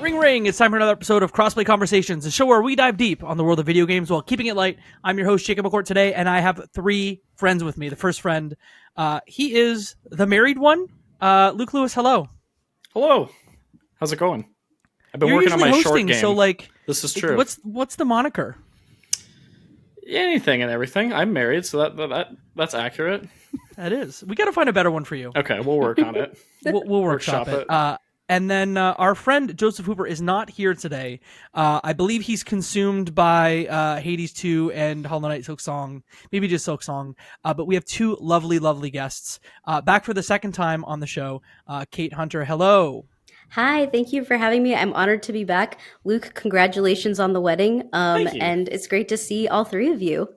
Ring ring, it's time for another episode of Crossplay Conversations, a show where we dive deep on the world of video games while keeping it light. I'm your host, Jacob McCourt, today, and I have three friends with me. The first friend, he is the married one. Luke Lewis, hello. Hello. How's it going? I've been You're working on my hosting, short game. So, like, this is true. What's the moniker? Anything and everything. I'm married, so that's accurate. That is. We got to find a better one for you. Okay, we'll work on it. We'll workshop it. And then our friend Joseph Hooper is not here today. I believe he's consumed by Hades 2 and Hollow Knight Silksong, maybe just Silksong. But we have two lovely, lovely guests back for the second time on the show. Kate Hunter, hello. Hi, thank you for having me. I'm honored to be back. Luke, congratulations on the wedding. Thank you. And it's great to see all three of you.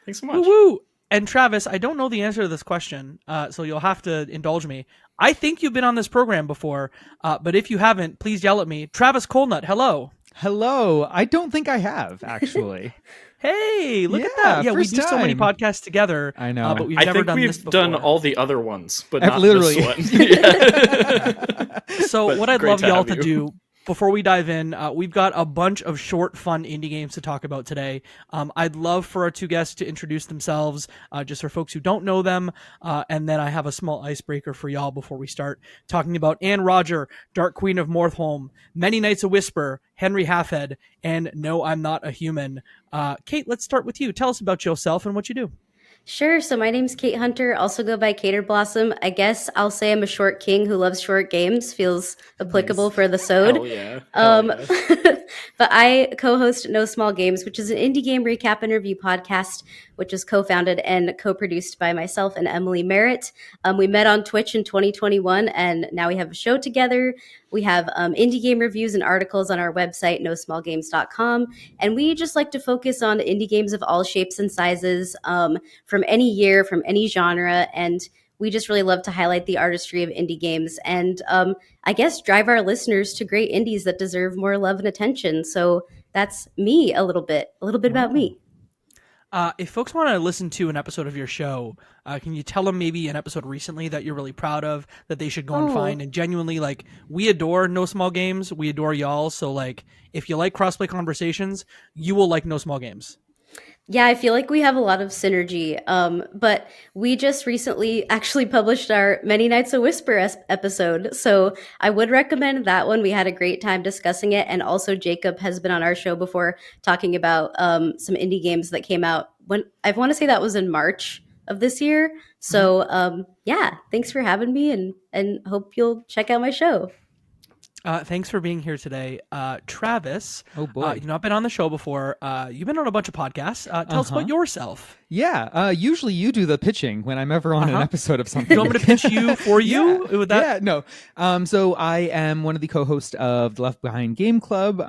Thanks so much. Woo-woo. And Travis, I don't know the answer to this question, so you'll have to indulge me. I think you've been on this program before, but if you haven't, please yell at me. Travis Colenutt, hello. Hello. I don't think I have, actually. Hey, look at that. Yeah, we do so many podcasts together. I know. But we've never done this before. We've done all the other ones, but not literally. this one. So But what I'd great love to y'all have to you. do, before we dive in, we've got a bunch of short, fun indie games to talk about today. I'd love for our two guests to introduce themselves, just for folks who don't know them, and then I have a small icebreaker for y'all before we start talking about Anne Roger, Dark Queen of Mortholme, Many Nights a Whisper, Henry Halfhead, and No, I'm Not a Human. Kate, let's start with you. Tell us about yourself and what you do. Sure. So my name's Kate Hunter, also go by Katerblossom. I guess I'll say I'm a short king who loves short games. Feels applicable for the sode. Hell yeah. Hell yeah. But I co-host No Small Games, which is an indie game recap and review podcast, which is co-founded and co-produced by myself and Emily Merritt. We met on Twitch in 2021, and now we have a show together. We have indie game reviews and articles on our website, nosmallgames.com. And we just like to focus on indie games of all shapes and sizes, from any year, from any genre. And we just really love to highlight the artistry of indie games and I guess drive our listeners to great indies that deserve more love and attention. So that's me a little bit about me. If folks want to listen to an episode of your show, can you tell them maybe an episode recently that you're really proud of that they should go and find? And genuinely, like, we adore No Small Games. We adore y'all. So, like, if you like Crossplay Conversations, you will like No Small Games. Yeah, I feel like we have a lot of synergy. But we just recently actually published our Many Nights a Whisper episode. So I would recommend that one. We had a great time discussing it. And also Jacob has been on our show before talking about some indie games that came out when I want to say that was in March of this year. So yeah, thanks for having me and hope you'll check out my show. Thanks for being here today. Travis, Oh, boy. you've not been on the show before. You've been on a bunch of podcasts. Tell us about yourself. Yeah. Usually you do the pitching when I'm ever on an episode of something. You want me to pitch you for you? With that? Yeah, no. So I am one of the co-hosts of the Left Behind Game Club.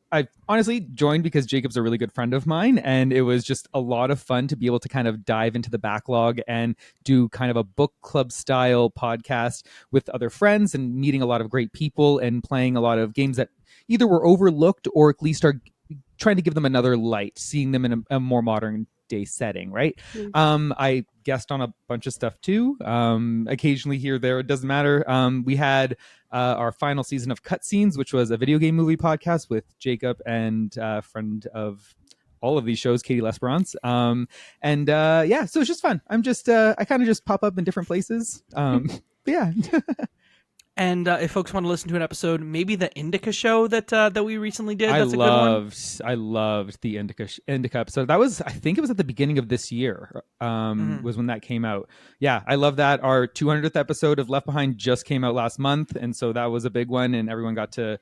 I honestly joined because Jacob's a really good friend of mine, and it was just a lot of fun to be able to kind of dive into the backlog and do kind of a book club style podcast with other friends and meeting a lot of great people and playing a lot of games that either were overlooked or at least are trying to give them another light, seeing them in a more modern day setting, right? I guest on a bunch of stuff too. Occasionally here, there, it doesn't matter. We had our final season of Cutscenes, which was a video game movie podcast with Jacob and a friend of all of these shows, Katie Lesperance. Yeah, so it's just fun. I'm just, I kind of just pop up in different places. Yeah. And if folks want to listen to an episode, maybe the Indica show that we recently did. That's a good one. I loved the Indica episode. That was, I think it was at the beginning of this year. Was when that came out. Yeah, I love that. Our 200th episode of Left Behind just came out last month, and so that was a big one, and everyone got to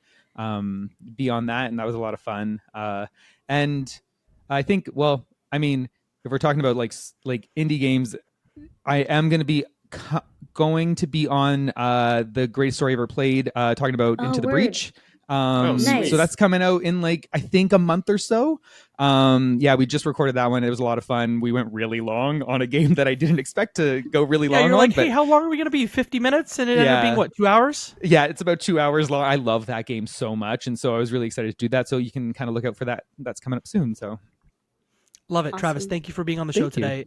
be on that, and that was a lot of fun. And I think, well, I mean, if we're talking about like indie games, I am going to be on the greatest story ever played, talking about Into the Breach. Nice. So that's coming out in like, I think a month or so. Yeah, we just recorded that one. It was a lot of fun. We went really long on a game that I didn't expect to go really long. You're on, like, hey, how long are we going to be? 50 minutes? And it ended up being what, 2 hours? Yeah, it's about 2 hours long. I love that game so much. And so I was really excited to do that. So you can kind of look out for that. That's coming up soon. So Love it. Awesome. Travis, thank you for being on the show Thank you. today.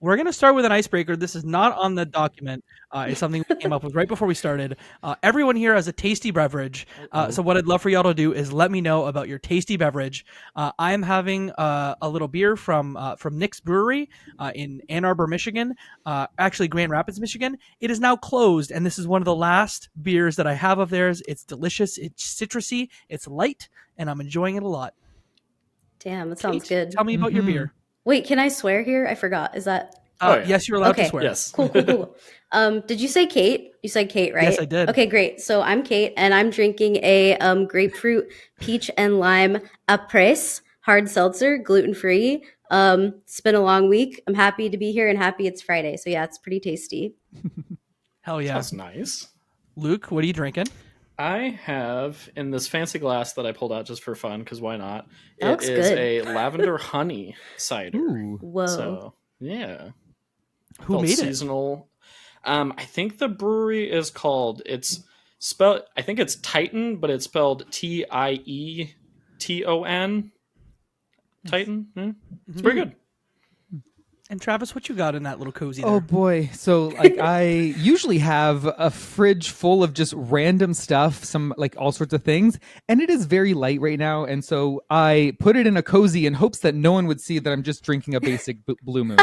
We're going to start with an icebreaker. This is not on the document. It's something we came up with right before we started. Everyone here has a tasty beverage. So what I'd love for y'all to do is let me know about your tasty beverage. I am having a little beer from Nick's Brewery in Ann Arbor, Michigan. Actually, Grand Rapids, Michigan. It is now closed, and this is one of the last beers that I have of theirs. It's delicious. It's citrusy. It's light, and I'm enjoying it a lot. Damn, that sounds Kate, good. Tell me about your beer. Wait, can I swear here? I forgot. Is that... yeah. Yes, you're allowed to Okay. swear. Yes. Cool. Did you say Kate? You said Kate, right? Yes, I did. Okay, great. So I'm Kate, and I'm drinking a grapefruit, peach, and lime après hard seltzer, gluten-free. It's been a long week. I'm happy to be here and happy it's Friday. So yeah, it's pretty tasty. Hell yeah. That's nice. Luke, what are you drinking? I have in this fancy glass that I pulled out just for fun, because why not? That It looks is good. a lavender honey cider. Ooh. Whoa. So yeah, Who called made it? seasonal. I think the brewery is called. It's spelled. I think it's Titan, but it's spelled Tieton. Titan. Yeah. It's pretty good. And Travis, what you got in that little cozy Oh there? boy. So like I usually have a fridge full of just random stuff, some like all sorts of things, and it is very light right now, and so I put it in a cozy in hopes that no one would see that I'm just drinking a basic Blue Moon.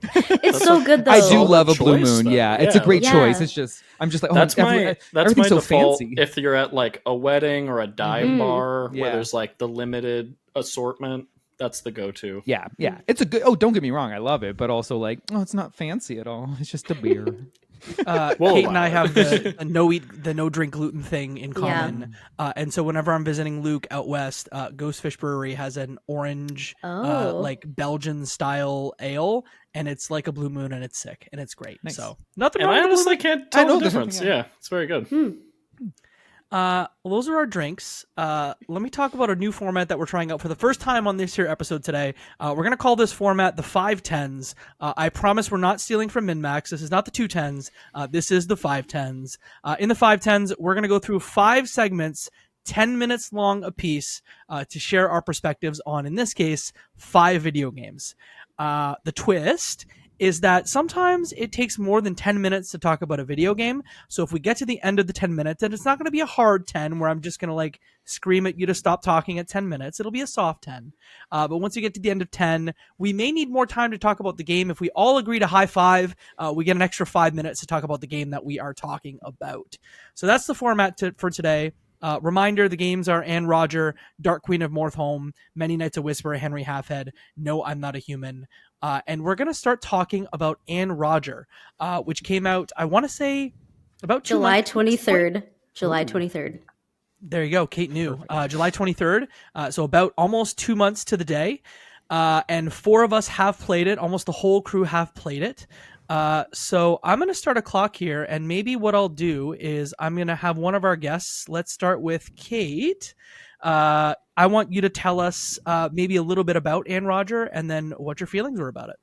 It's so good though. I do solid love a Blue choice, Moon. though. Yeah, it's a Yeah, great Yeah. choice. It's just I'm just like, oh, That's my everything's my so default. fancy. If you're at like a wedding or a dive Mhm. bar where Yeah. there's like the limited assortment, that's the go-to. Yeah. It's a good. Oh, don't get me wrong, I love it, but also like, oh, it's not fancy at all. It's just a beer. We'll Kate and I allow have it. the no drink gluten thing in common, and so whenever I'm visiting Luke out west, Ghostfish Brewery has an orange, Oh. like Belgian style ale, and it's like a Blue Moon, and it's sick, and it's great. Nice. So nothing And wrong I with the Blue honestly Moon. can't tell know the there's difference. nothing- Yeah, it's very good. Well, those are our drinks. Let me talk about a new format that we're trying out for the first time on this here episode today. We're going to call this format the 510s. I promise we're not stealing from MinMax. This is not the 210s. This is the 510s. In the 510s, we're going to go through 5 segments, 10 minutes long apiece, to share our perspectives on, in this case, 5 video games. The twist is that sometimes it takes more than 10 minutes to talk about a video game. So if we get to the end of the 10 minutes, then it's not going to be a hard 10 where I'm just going to like scream at you to stop talking at 10 minutes. It'll be a soft 10. But once you get to the end of 10, we may need more time to talk about the game. If we all agree to high five, we get an extra 5 minutes to talk about the game that we are talking about. So that's the format for today. Reminder, the games are Anne Roger, Dark Queen of Mortholme, Many Nights a Whisper, Henry Halfhead, No, I'm Not a Human. And we're going to start talking about Anne Roger, which came out, I want to say, about 2 July months. 23rd. July 23rd. There you go. Kate knew. July 23rd. So about almost 2 months to the day. And 4 of us have played it. Almost the whole crew have played it. So I'm going to start a clock here. And maybe what I'll do is I'm going to have one of our guests. Let's start with Kate. I want you to tell us maybe a little bit about Anne Roger and then what your feelings were about it.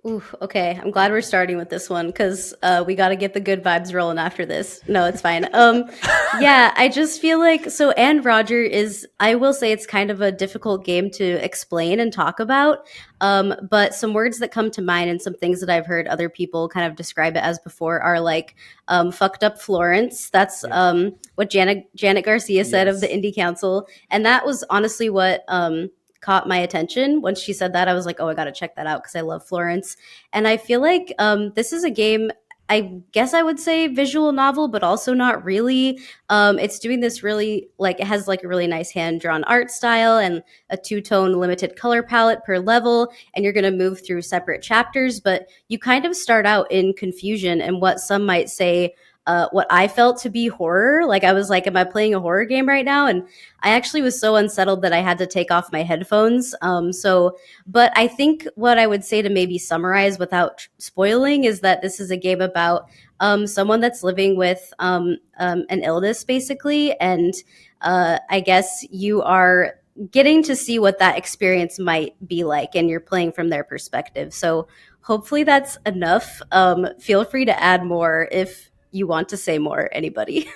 Ooh, okay. I'm glad we're starting with this one because we got to get the good vibes rolling after this. No, it's fine. Yeah, I just feel like, so Anne Roger is, I will say it's kind of a difficult game to explain and talk about. But some words that come to mind and some things that I've heard other people kind of describe it as before are like fucked up Florence. That's what Janet Garcia said of the Indie Council. And that was honestly what caught my attention. Once she said that, I was like, oh, I got to check that out because I love Florence. And I feel like this is a game, I guess I would say visual novel, but also not really. It's doing this really, like, it has like a really nice hand-drawn art style and a 2-tone limited color palette per level, and you're going to move through separate chapters, but you kind of start out in confusion and what some might say what I felt to be horror. Like I was like, am I playing a horror game right now? And I actually was so unsettled that I had to take off my headphones. But I think what I would say to maybe summarize without spoiling is that this is a game about someone that's living with an illness basically. And I guess you are getting to see what that experience might be like and you're playing from their perspective. So hopefully that's enough. Feel free to add more if you want to say more, anybody.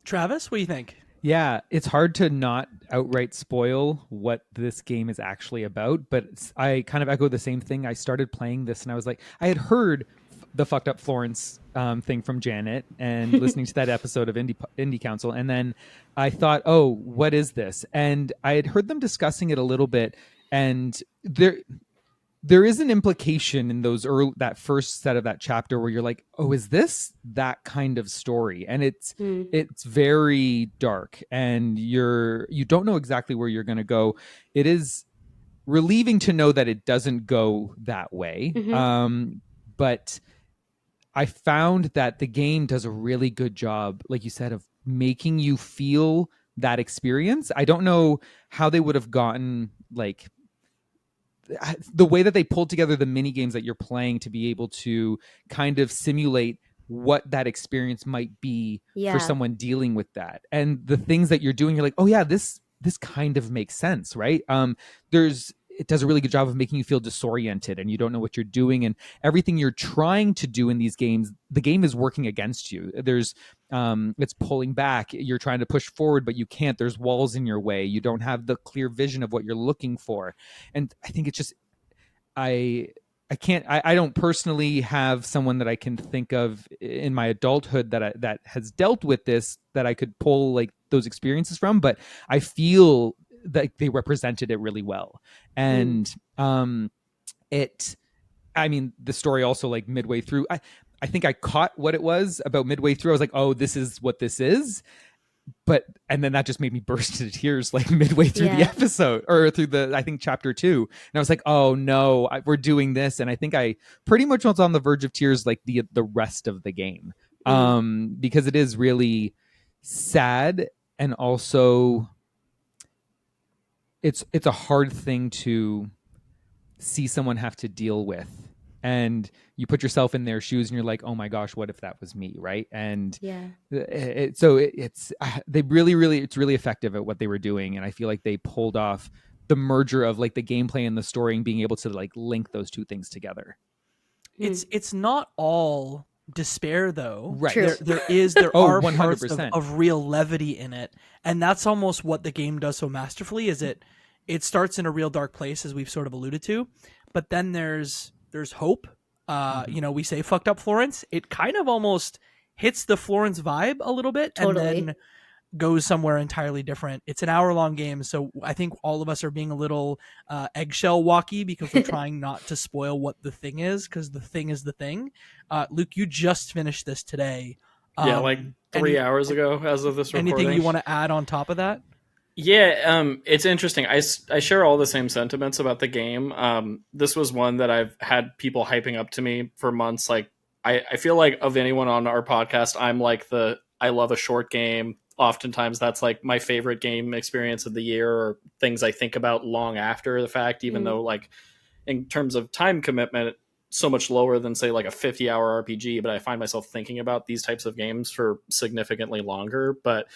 Travis, what do you think? Yeah, it's hard to not outright spoil what this game is actually about, but I kind of echo the same thing. I started playing this and I was like, I had heard the fucked up Florence thing from Janet and listening to that episode of Indie Council, and then I thought, oh, what is this? And I had heard them discussing it a little bit, and there is an implication in that first set of that chapter where you're like, oh, is this that kind of story? And it's very dark, and you don't know exactly where you're going to go. It is relieving to know that it doesn't go that way. But I found that the game does a really good job, like you said, of making you feel that experience. I don't know how they would have gotten like the way that they pulled together the mini games that you're playing to be able to kind of simulate what that experience might be for someone dealing with that, and the things that you're doing, you're like, oh yeah, this kind of makes sense, right? It does a really good job of making you feel disoriented and you don't know what you're doing, and everything you're trying to do in these games, the game is working against you. It's pulling back, you're trying to push forward, but you can't. There's walls in your way. You don't have the clear vision of what you're looking for. And I think it's just, I don't personally have someone that I can think of in my adulthood that has dealt with this, that I could pull like those experiences from, but I feel that they represented it really well. And the story also, like midway through, I think I caught what it was about midway through. I was like, oh, this is what this is. And then that just made me burst into tears like midway through the episode, or through I think chapter 2. And I was like, oh no, we're doing this. And I think I pretty much was on the verge of tears like the rest of the game. Because it is really sad, and also it's a hard thing to see someone have to deal with, and you put yourself in their shoes and you're like, oh my gosh, what if that was me, right? And it's really effective at what they were doing, and I feel like they pulled off the merger of like the gameplay and the story, and being able to like link those two things together. It's not all despair though, right? There are 100%. Parts of real levity in it, and that's almost what the game does so masterfully. Is it starts in a real dark place, as we've sort of alluded to, but then there's hope. We say fucked up Florence, it kind of almost hits the Florence vibe a little bit, totally. And then goes somewhere entirely different. It's an hour-long game, so I think all of us are being a little eggshell walky because we're trying not to spoil what the thing is, because the thing is the thing. Luke, you just finished this today. Like 3 hours ago as of this recording. Anything you want to add on top of that? Yeah, it's interesting. I share all the same sentiments about the game. This was one that I've had people hyping up to me for months. Like, I feel like of anyone on our podcast, I'm like I love a short game. Oftentimes that's like my favorite game experience of the year, or things I think about long after the fact, even though like in terms of time commitment, so much lower than say like a 50-hour RPG, but I find myself thinking about these types of games for significantly longer. But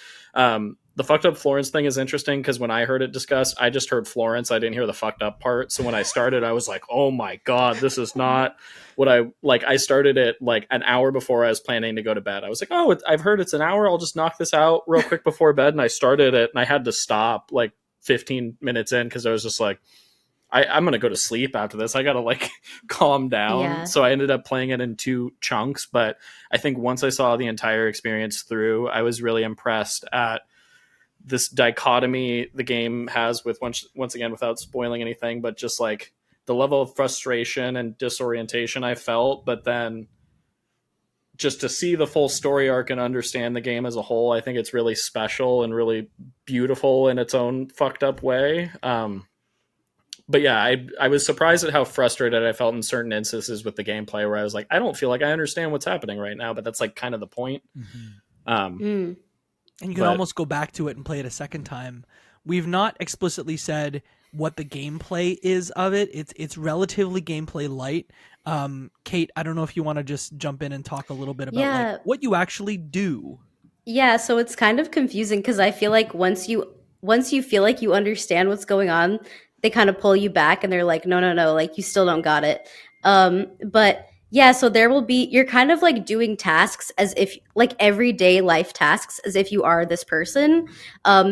the fucked up Florence thing is interesting, because when I heard it discussed, I just heard Florence. I didn't hear the fucked up part. So when I started, I was like, oh my God, this is not what I started it like an hour before I was planning to go to bed. I was like, oh, I've heard it's an hour. I'll just knock this out real quick before bed. And I started it, and I had to stop like 15 minutes in, because I was just like, I'm going to go to sleep after this. I got to like calm down. Yeah. So I ended up playing it in 2 chunks. But I think once I saw the entire experience through, I was really impressed at this dichotomy the game has with, once again, without spoiling anything, but just like the level of frustration and disorientation I felt. But then just to see the full story arc and understand the game as a whole, I think it's really special and really beautiful in its own fucked up way. But yeah, I was surprised at how frustrated I felt in certain instances with the gameplay, where I was like, I don't feel like I understand what's happening right now, but that's like kind of the point. And you can almost go back to it and play it a second time. We've not explicitly said what the gameplay is of it. It's relatively gameplay light. Kate, I don't know if you want to just jump in and talk a little bit about like, what you actually do. Yeah, so it's kind of confusing, because I feel like once you feel like you understand what's going on, they kind of pull you back and they're like, no, like you still don't got it. But Yeah, so there will be, you're kind of like doing tasks as if, like everyday life tasks, as if you are this person.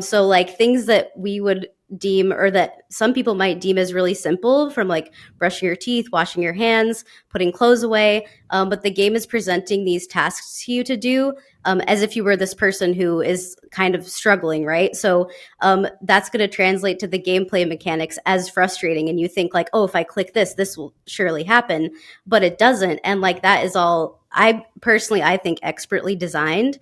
So like things that we would deem, or that some people might deem as really simple, from like brushing your teeth, washing your hands, putting clothes away. But the game is presenting these tasks to you to do, as if you were this person who is kind of struggling, right? So that's going to translate to the gameplay mechanics as frustrating. And you think like, oh, if I click this, this will surely happen, but it doesn't. And like that is all, I think expertly designed.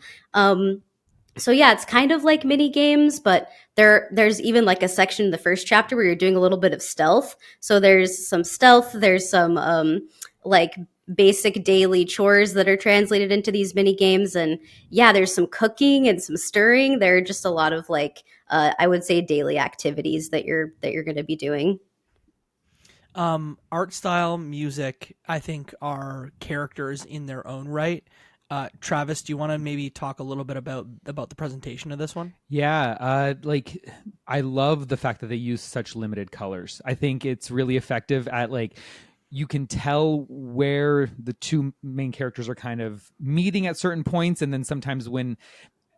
So yeah, it's kind of like mini games, but there's even like a section in the first chapter where you're doing a little bit of stealth. So there's some stealth, there's some like basic daily chores that are translated into these mini games, and yeah, there's some cooking and some stirring. There are just a lot of like I would say daily activities that you're going to be doing. Art style, music, I think are characters in their own right. Travis, do you want to maybe talk a little bit about the presentation of this one? Yeah, like I love the fact that they use such limited colors. I think it's really effective at like you can tell where the two main characters are kind of meeting at certain points, and then sometimes when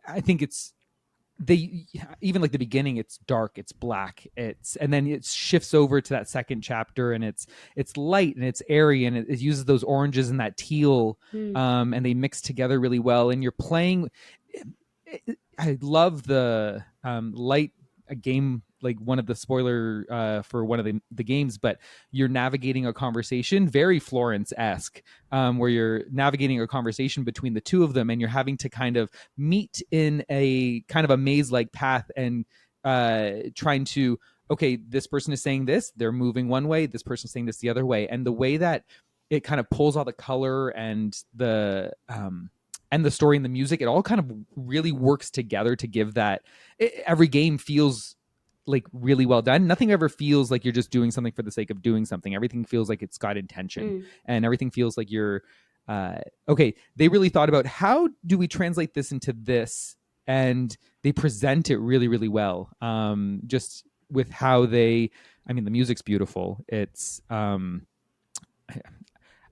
I think it's they even like the beginning, it's dark, it's black, and then it shifts over to that second chapter and it's light and it's airy, and it uses those oranges and that teal, and they mix together really well, and you're playing. I love the light, a game, like one of the spoiler for one of the games, but you're navigating a conversation very Florence-esque, where you're navigating a conversation between the two of them, and you're having to kind of meet in a kind of a maze-like path, and trying to, okay, this person is saying this, they're moving one way, this person's saying this the other way, and the way that it kind of pulls all the color and the story and the music, it all kind of really works together to give that. Every game feels like really well done. Nothing ever feels like you're just doing something for the sake of doing something. Everything feels like it's got intention, and everything feels like you're okay. They really thought about how do we translate this into this, and they present it really, really well. Just with how they, I mean, the music's beautiful. It's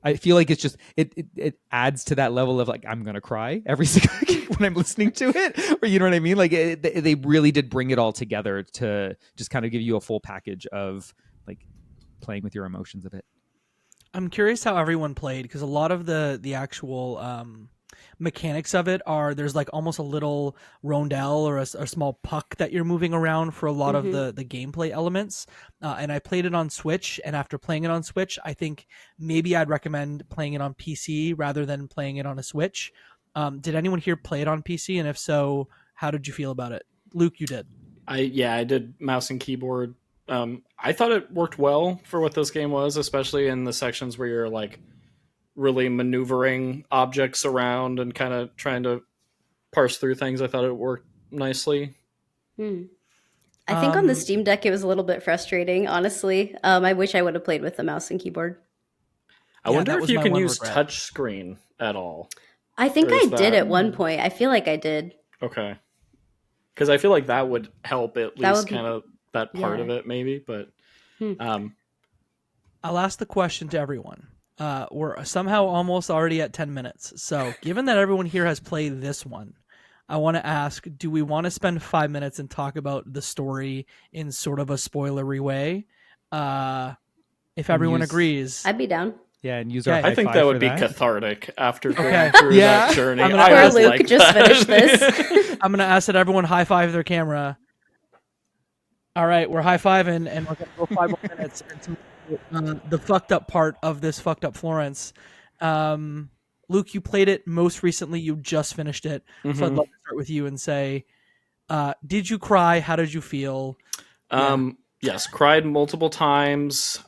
I feel like it's just it adds to that level of like I'm gonna cry every single when I'm listening to it, or you know what I mean? Like they really did bring it all together to just kind of give you a full package of like playing with your emotions a bit. I'm curious how everyone played, because a lot of the actual mechanics of it are, there's like almost a little rondelle or a small puck that you're moving around for a lot of the gameplay elements. And I played it on Switch, and after playing it on Switch, I think maybe I'd recommend playing it on PC rather than playing it on a Switch. Did anyone here play it on PC? And if so, how did you feel about it? Luke, you did. I did mouse and keyboard. I thought it worked well for what this game was, especially in the sections where you're like really maneuvering objects around and kind of trying to parse through things. I thought it worked nicely. I think on the Steam Deck it was a little bit frustrating, honestly. I wish I would have played with the mouse and keyboard. I wonder if you can use touch screen at all. I think I did at one point. I feel like I did. Okay. Because I feel like that would help at least kind of that part of it, maybe. But I'll ask the question to everyone. We're somehow almost already at 10 minutes. So given that everyone here has played this one, I want to ask, do we want to spend 5 minutes and talk about the story in sort of a spoilery way? If everyone agrees. I'd be down. Yeah, and use our high I think five that would for be that. cathartic after going through that journey. Poor Luke just finished this. I'm going to ask that everyone high five their camera. All right, we're high fiving, and we're going to go 5 more minutes into the fucked up part of this fucked up Florence. Luke, you played it most recently. You just finished it. So I'd love to start with you and say, did you cry? How did you feel? Yes, cried multiple times.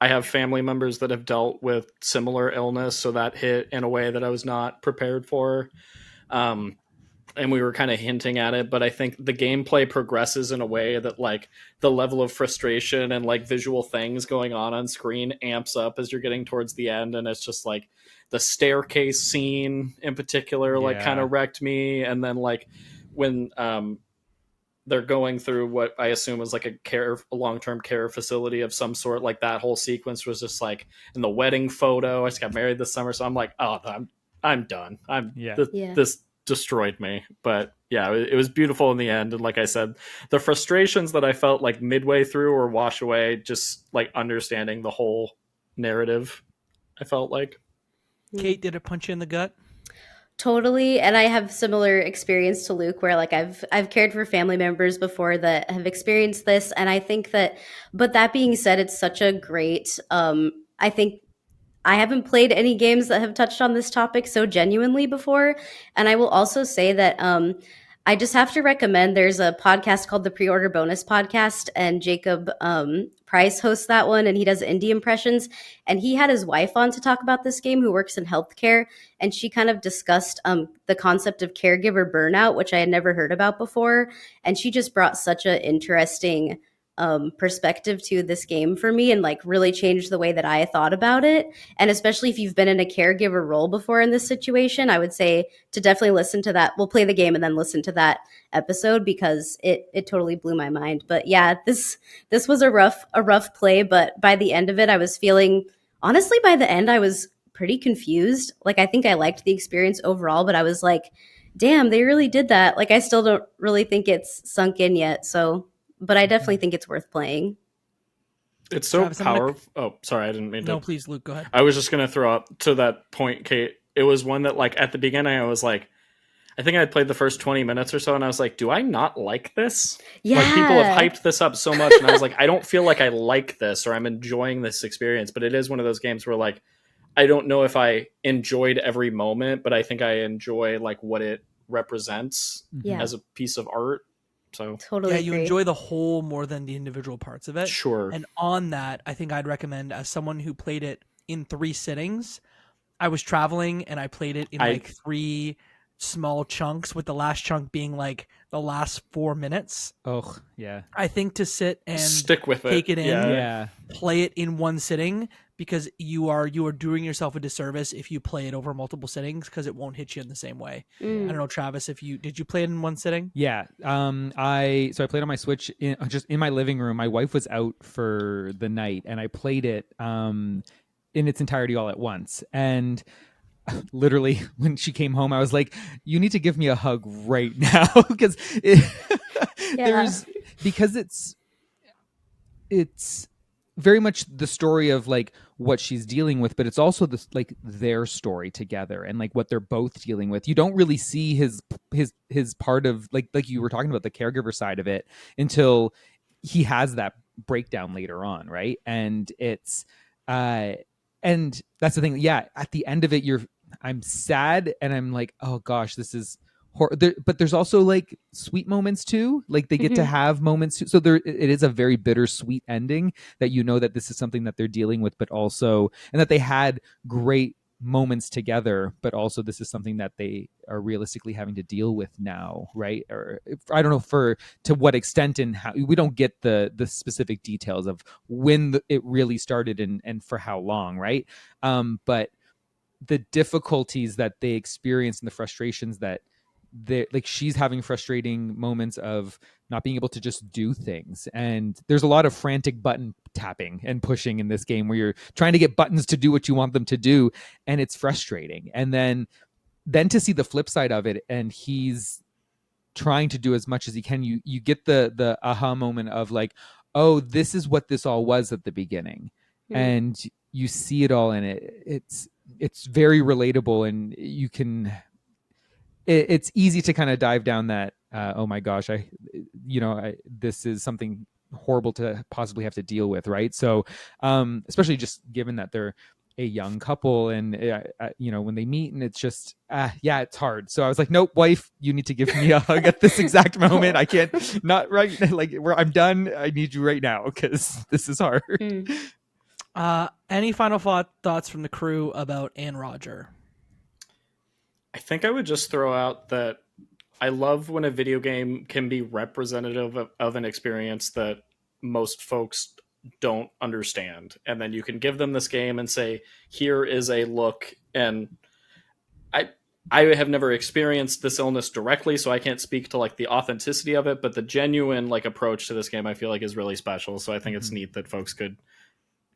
I have family members that have dealt with similar illness, so that hit in a way that I was not prepared for. And we were kind of hinting at it, but I think the gameplay progresses in a way that like the level of frustration and like visual things going on screen amps up as you're getting towards the end. And it's just like the staircase scene in particular, like kind of wrecked me. And then like when they're going through what I assume is like a long-term care facility of some sort. Like that whole sequence was just like in the wedding photo. I just got married this summer, so I'm like, oh, I'm done. Yeah. This destroyed me. But yeah, it was beautiful in the end. And like I said, the frustrations that I felt like midway through or wash away, just like understanding the whole narrative, I felt like. Kate, did it punch you in the gut? Totally, and I have similar experience to Luke where like I've cared for family members before that have experienced this, and I think that, but that being said, it's such a great I think I haven't played any games that have touched on this topic so genuinely before. And I will also say that I just have to recommend there's a podcast called the Pre-Order Bonus Podcast, and Jacob Price hosts that one, and he does indie impressions. And he had his wife on to talk about this game, who works in healthcare, and she kind of discussed the concept of caregiver burnout, which I had never heard about before. And she just brought such an interesting perspective to this game for me, and like really changed the way that I thought about it. And especially if you've been in a caregiver role before in this situation, I would say to definitely listen to that. We'll play the game and then listen to that episode, because it totally blew my mind. But yeah, this was a rough play, but by the end of it, I was feeling, honestly, by the end I was pretty confused. Like, I think I liked the experience overall, but I was like, damn, they really did that. Like, I still don't really think it's sunk in yet. So, but I definitely think it's worth playing. It's so Travis, powerful. Oh, sorry, I didn't mean to. No, please, Luke, go ahead. I was just going to throw up to that point, Kate. It was one that, like, at the beginning, I was like, I think I had played the first 20 minutes or so, and I was like, do I not like this? Yeah. Like, people have hyped this up so much, and I was like, I don't feel like I like this, or I'm enjoying this experience. But it is one of those games where, like, I don't know if I enjoyed every moment, but I think I enjoy, like, what it represents as a piece of art. So Totally. Yeah, you agree. enjoy the whole more than the individual parts of it. sure. And on that, I think I'd recommend, as someone who played it in 3 sittings, I was traveling and I played it in like 3 small chunks, with the last chunk being like the last 4 minutes. Oh, yeah. I think to sit and Stick with it. take it in, Yeah. play it in one sitting, because you are doing yourself a disservice if you play it over multiple sittings, because it won't hit you in the same way. I don't know, Travis, did you play it in one sitting? Yeah. I played on my Switch just in my living room. My wife was out for the night, and I played it in its entirety all at once. And literally, when she came home, I was like, "You need to give me a hug right now," because it's very much the story of like what she's dealing with, but it's also this like their story together, and like what they're both dealing with. You don't really see his part of like you were talking about, the caregiver side of it, until he has that breakdown later on, right? And it's and that's the thing. Yeah, at the end of it, I'm sad, and I'm like, oh gosh, this is but there's also like sweet moments too. Like they get to have moments too. So it is a very bittersweet ending, that you know that this is something that they're dealing with, but also, and that they had great moments together, but also this is something that they are realistically having to deal with now, right? Or I don't know to what extent, and how we don't get the specific details of when it really started and for how long, right? But the difficulties that they experience and the frustrations that like she's having frustrating moments of not being able to just do things, and there's a lot of frantic button tapping and pushing in this game where you're trying to get buttons to do what you want them to do, and it's frustrating. And then to see the flip side of it, and he's trying to do as much as he can, you get the aha moment of like, oh, this is what this all was at the beginning. And you see it all in it. It's very relatable, and you can it's easy to kind of dive down that oh my gosh, this is something horrible to possibly have to deal with, right? So especially just given that they're a young couple, and when they meet, and it's just it's hard. So I was like, nope, wife, you need to give me a hug at this exact moment. I can't, not right, like I'm done. I need you right now, because this is hard. Any final thoughts from the crew about Anne Roger? I think I would just throw out that I love when a video game can be representative of an experience that most folks don't understand. And then you can give them this game and say, here is a look. And I have never experienced this illness directly, so I can't speak to like the authenticity of it, but the genuine like approach to this game I feel like is really special. So I think it's neat that folks could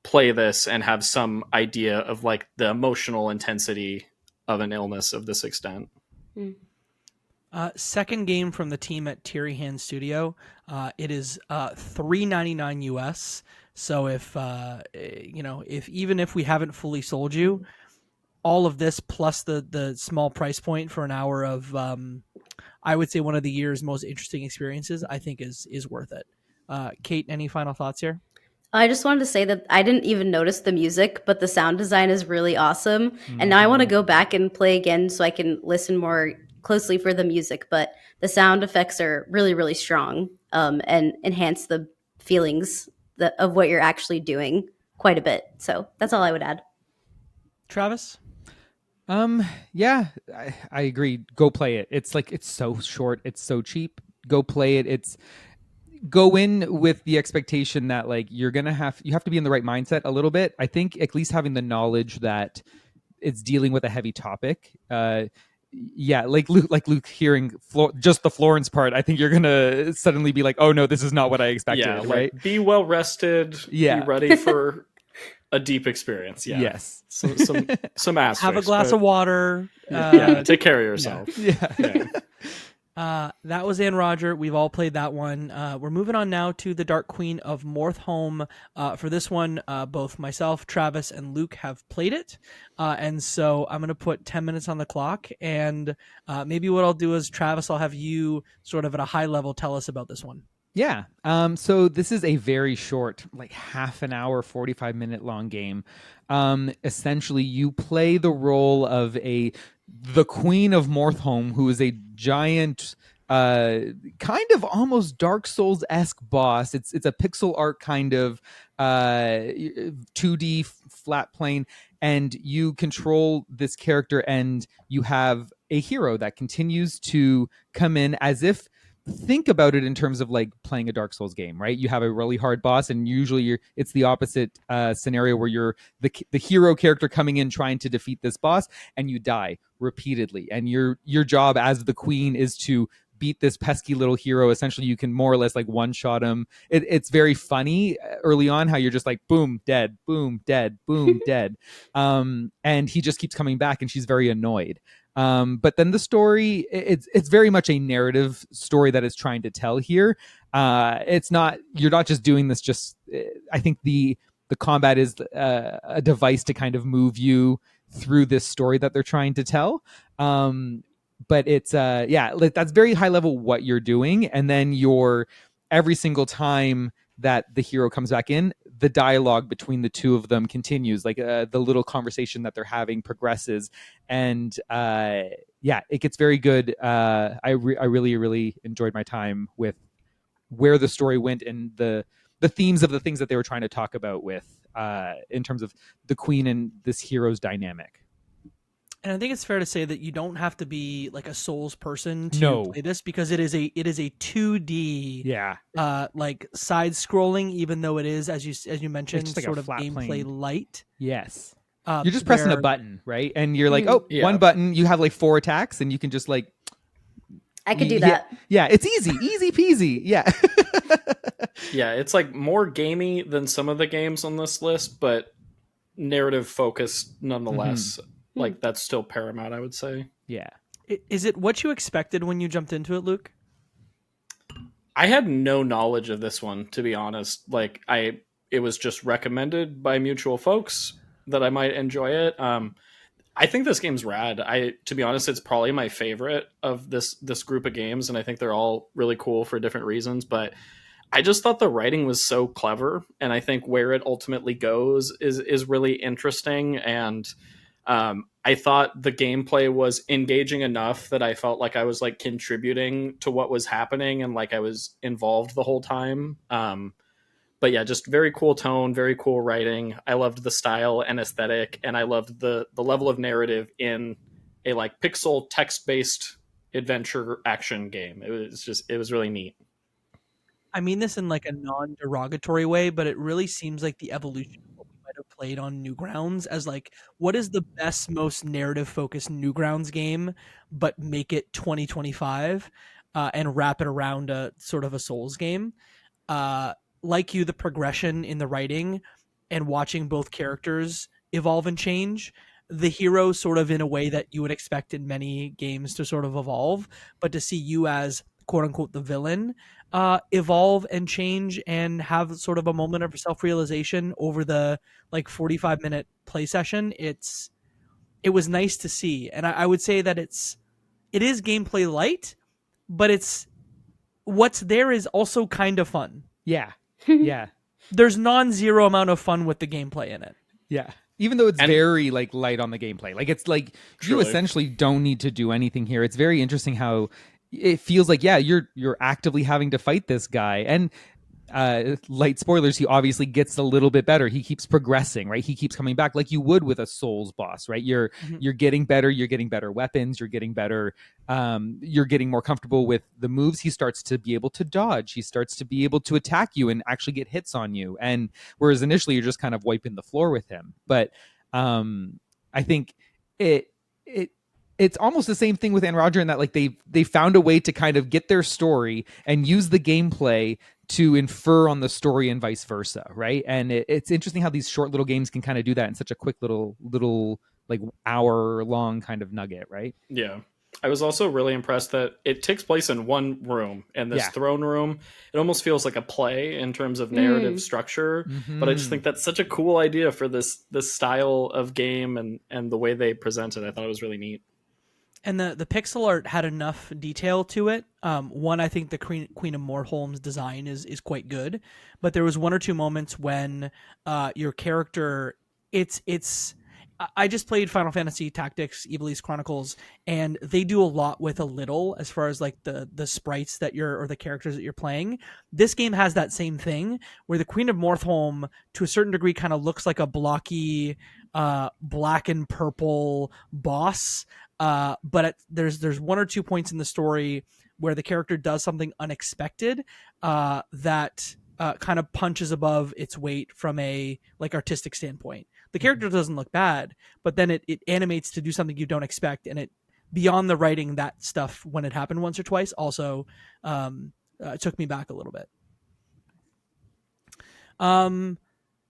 play this and have some idea of like the emotional intensity of an illness of this extent. Second game from the team at Teary Hand Studio. It is $3.99 US. So if even if we haven't fully sold you, all of this plus the small price point for an hour of I would say one of the year's most interesting experiences, I think is worth it. Kate, any final thoughts here? I just wanted to say that I didn't even notice the music, but the sound design is really awesome. And now I want to go back and play again so I can listen more closely for the music. But the sound effects are really, really strong and enhance the feelings of what you're actually doing quite a bit. So that's all I would add. Travis? Yeah, I agree. Go play it. It's so short. It's so cheap. Go play it. Go in with the expectation that like you have to be in the right mindset a little bit. I think at least having the knowledge that it's dealing with a heavy topic. Like Luke hearing just the Florence part, I think you're gonna suddenly be like, oh no, this is not what I expected. Yeah, right? Like, be well rested. Yeah. Be ready for a deep experience. Yeah. Yes. Some asterisks. Have a glass of water. Take care of yourself. Yeah. That was Anne Roger. We've all played that one. We're moving on now to the Dark Queen of Mortholme. For this one, both myself, Travis, and Luke have played it. And so I'm going to put 10 minutes on the clock. And maybe what I'll do is, Travis, I'll have you sort of at a high level tell us about this one. Yeah. So this is a very short, like half an hour, 45-minute long game. Essentially, you play the role of the Queen of Mortholme, who is a giant, kind of almost Dark Souls-esque boss. It's a pixel art kind of 2D flat plane, and you control this character, and you have a hero that continues to come in as if. Think about it in terms of like playing a Dark Souls game, right? You have a really hard boss, and usually it's the opposite scenario where you're the hero character coming in trying to defeat this boss, and you die repeatedly. And your job as the queen is to beat this pesky little hero. Essentially, you can more or less like one shot him. It's very funny early on how you're just like boom dead, boom dead, boom dead, and he just keeps coming back, and she's very annoyed. But then the story, it's very much a narrative story that it's trying to tell here. You're not just doing this. I think the combat is a device to kind of move you through this story that they're trying to tell. But it's that's very high level what you're doing, and then every single time that the hero comes back in, the dialogue between the two of them continues. Like the little conversation that they're having progresses, and it gets very good. I really, really enjoyed my time with where the story went and the themes of the things that they were trying to talk about with in terms of the queen and this hero's dynamic. And I think it's fair to say that you don't have to be like a Souls person to play this, because it is a 2D like side scrolling, even though it is, as you mentioned, like sort of gameplay light. Yes. You're just pressing a button, right? And you're like, one button, you have like 4 attacks, and you can just like I could do that. Yeah, it's easy peasy. Yeah. Yeah, it's like more gamey than some of the games on this list, but narrative focused nonetheless. Mm-hmm. Like that's still paramount, I would say. Yeah. Is it what you expected when you jumped into it, Luke? I had no knowledge of this one, to be honest. Like it was just recommended by mutual folks that I might enjoy it. I think this game's rad. To be honest, it's probably my favorite of this group of games, and I think they're all really cool for different reasons, but I just thought the writing was so clever, and I think where it ultimately goes is really interesting, and I thought the gameplay was engaging enough that I felt like I was like contributing to what was happening, and like I was involved the whole time. But yeah, just very cool tone, very cool writing. I loved the style and aesthetic, and I loved the level of narrative in a like pixel text-based adventure action game. It was really neat. I mean this in like a non-derogatory way, but it really seems like the evolution of what we might have played on Newgrounds as like, what is the best, most narrative focused Newgrounds game, but make it 2025 and wrap it around a sort of a Souls game. Like you, the progression in the writing and watching both characters evolve and change, the hero sort of in a way that you would expect in many games to sort of evolve, but to see you as quote unquote the villain evolve and change and have sort of a moment of self-realization over the like 45-minute play session, it was nice to see. And I would say that it is gameplay light, but it's what's there is also kind of fun. Yeah. Yeah. There's non-zero amount of fun with the gameplay in it. Yeah. Even though it's very like light on the gameplay. Like it's like you essentially don't need to do anything here. It's very interesting how it feels like, yeah, you're actively having to fight this guy. And light spoilers, he obviously gets a little bit better. He keeps progressing, right? He keeps coming back like you would with a Souls boss, right? You're getting better, you're getting better weapons, you're getting better, you're getting more comfortable with the moves. He starts to be able to dodge, he starts to be able to attack you and actually get hits on you. And whereas initially you're just kind of wiping the floor with him. But I think it's almost the same thing with Anne Roger in that like they found a way to kind of get their story and use the gameplay to infer on the story and vice versa, right? And it's interesting how these short little games can kind of do that in such a quick little like hour long kind of nugget, right? Yeah. I was also really impressed that it takes place in one room, and this throne room, it almost feels like a play in terms of narrative structure. But I just think that's such a cool idea for this style of game and the way they present it. I thought it was really neat. And the pixel art had enough detail to it. One, I think the Queen of Mortholme's design is quite good, but there was one or two moments when your character, I just played Final Fantasy Tactics Ivalice Chronicles, and they do a lot with a little as far as like the sprites that or the characters that you're playing. This game has that same thing where the Queen of Mortholme to a certain degree kind of looks like a blocky black and purple boss. But there's one or two points in the story where the character does something unexpected that kind of punches above its weight from a like artistic standpoint. The character doesn't look bad, but then it animates to do something you don't expect, and it beyond the writing, that stuff when it happened once or twice also took me back a little bit.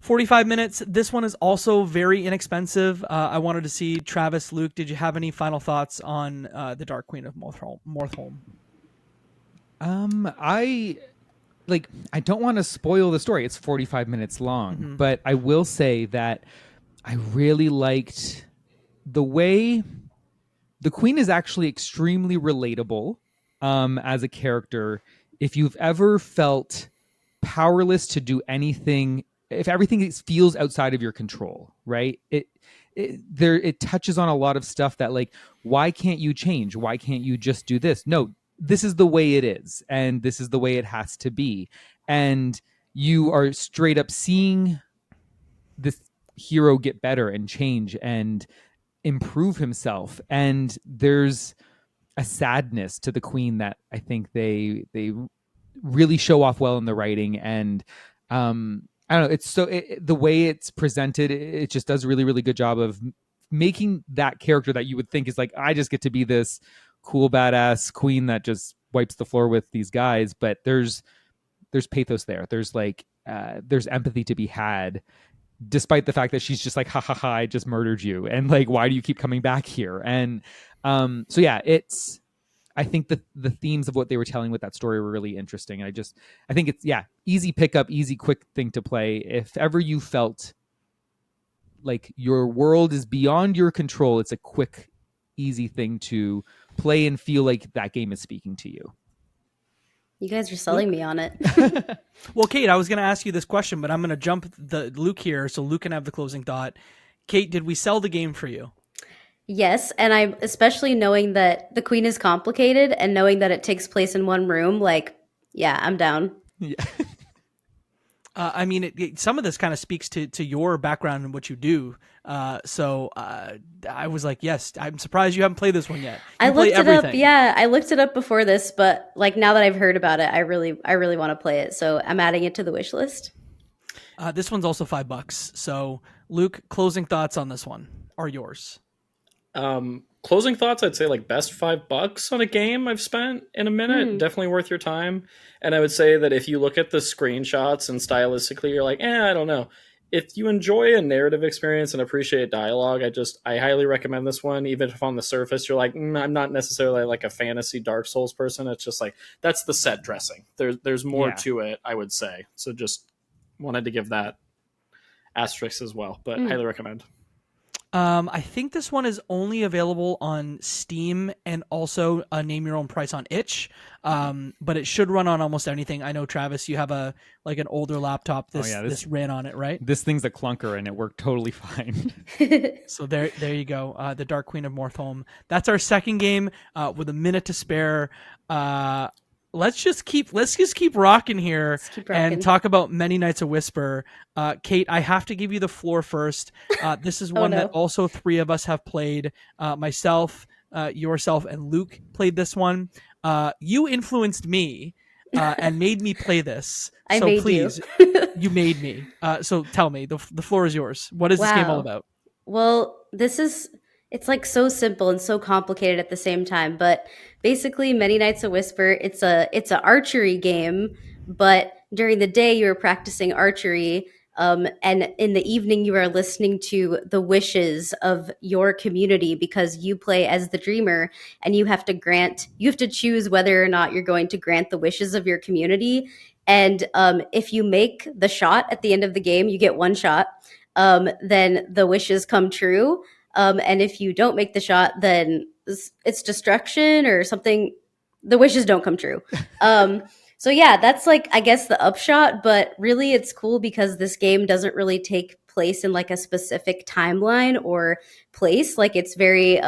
45 minutes. This one is also very inexpensive. I wanted to see, Travis, Luke, did you have any final thoughts on the Dark Queen of Mortholme? I don't want to spoil the story. It's 45 minutes long, but I will say that I really liked the way the Queen is actually extremely relatable as a character. If you've ever felt powerless to do anything, if everything feels outside of your control, right? It touches on a lot of stuff that like, why can't you change? Why can't you just do this? No, this is the way it is, and this is the way it has to be. And you are straight up seeing this hero get better and change and improve himself. And there's a sadness to the Queen that I think they really show off well in the writing. And I don't know, it's the way it's presented, it just does a really, really good job of making that character that you would think is like, I just get to be this cool, badass queen that just wipes the floor with these guys. But there's pathos there. There's like, there's empathy to be had, despite the fact that she's just like, ha ha ha, I just murdered you. And like, why do you keep coming back here? And so yeah, I think the themes of what they were telling with that story were really interesting. I think it's, easy pickup, easy, quick thing to play. If ever you felt like your world is beyond your control, it's a quick, easy thing to play and feel like that game is speaking to you. You guys are selling me on it. Well, Kate, I was going to ask you this question, but I'm going to jump Luke here so Luke can have the closing thought. Kate, did we sell the game for you? Yes, and I'm especially knowing that the Queen is complicated and knowing that it takes place in one room, like, yeah, I'm down. Yeah. I mean, some of this kind of speaks to your background and what you do. So I was like, yes, I'm surprised you haven't played this one yet. I looked it up. Yeah, I looked it up before this, but like now that I've heard about it, I really want to play it. So I'm adding it to the wish list. This one's also $5. So, Luke, closing thoughts on this one are yours. Closing thoughts, I'd say like best $5 on a game I've spent in a minute. Definitely worth your time. And I would say that if you look at the screenshots and stylistically, you're like, I don't know. If you enjoy a narrative experience and appreciate dialogue, I highly recommend this one. Even if on the surface you're like, I'm not necessarily like a fantasy Dark Souls person. It's just like that's the set dressing. There's more to it, I would say. So just wanted to give that asterisk as well, but highly recommend. I think this one is only available on Steam and also name your own price on itch. But it should run on almost anything. I know, Travis, you have an older laptop. This ran on it, right? This thing's a clunker and it worked totally fine. So there you go. The Dark Queen of Mortholme. That's our second game with a minute to spare. Let's just keep rocking here and talk about Many Nights of Whisper. Kate, I have to give you the floor first. This is one that also three of us have played. Myself, yourself, and Luke played this one. You influenced me and made me play this. I made please, you made me. So tell me, the floor is yours. What is this game all about? Well, it's like so simple and so complicated at the same time. But basically, Many Nights of Whisper, it's an archery game. But during the day, you're practicing archery, and in the evening, you are listening to the wishes of your community because you play as the dreamer, and you have to choose whether or not you're going to grant the wishes of your community. And if you make the shot at the end of the game, you get one shot. Then the wishes come true. And if you don't make the shot, then it's destruction or something. The wishes don't come true. So yeah, that's like, I guess, the upshot. But really, it's cool because this game doesn't really take place in like a specific timeline or place. Like it's very,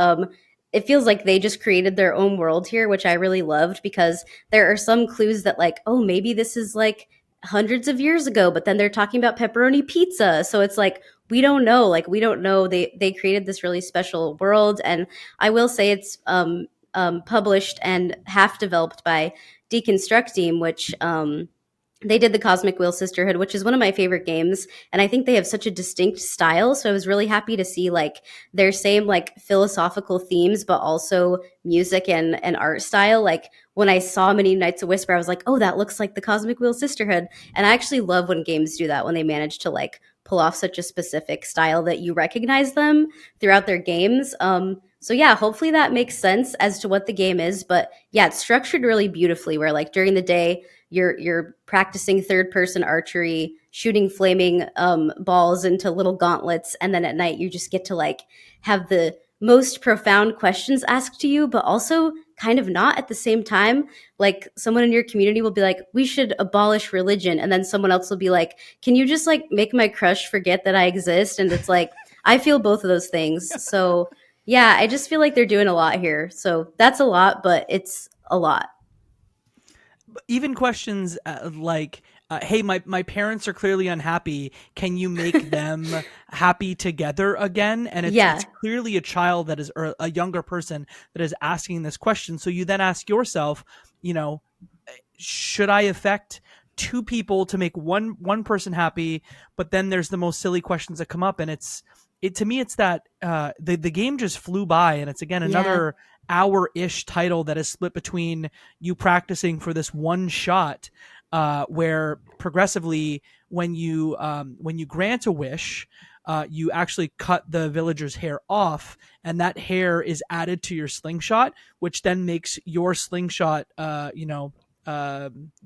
it feels like they just created their own world here, which I really loved because there are some clues that like, oh, maybe this is like hundreds of years ago, but then they're talking about pepperoni pizza. So it's like, we don't know. They created this really special world. And I will say it's published and half developed by Deconstruct Team, which they did the Cosmic Wheel Sisterhood, which is one of my favorite games. And I think they have such a distinct style. So I was really happy to see like their same like philosophical themes, but also music and art style. Like when I saw Many Nights of Whisper, I was like, oh, that looks like the Cosmic Wheel Sisterhood. And I actually love when games do that, when they manage to like pull off such a specific style that you recognize them throughout their games. So yeah, hopefully that makes sense as to what the game is. But yeah, it's structured really beautifully where like during the day, you're practicing third person archery, shooting flaming balls into little gauntlets. And then at night, you just get to like have the most profound questions asked to you, but also kind of not at the same time. Like someone in your community will be like, we should abolish religion. And then someone else will be like, can you just like make my crush forget that I exist? And it's like, I feel both of those things. So yeah, I just feel like they're doing a lot here. So that's a lot, but it's a lot. Even questions like, hey, my parents are clearly unhappy. Can you make them happy together again? And it's clearly a child that is, or a younger person that is asking this question. So you then ask yourself, should I affect two people to make one person happy? But then there's the most silly questions that come up. And to me, it's that the game just flew by. And it's, again, another hour-ish title that is split between you practicing for this one shot, where progressively when you grant a wish, you actually cut the villager's hair off, and that hair is added to your slingshot, which then makes your slingshot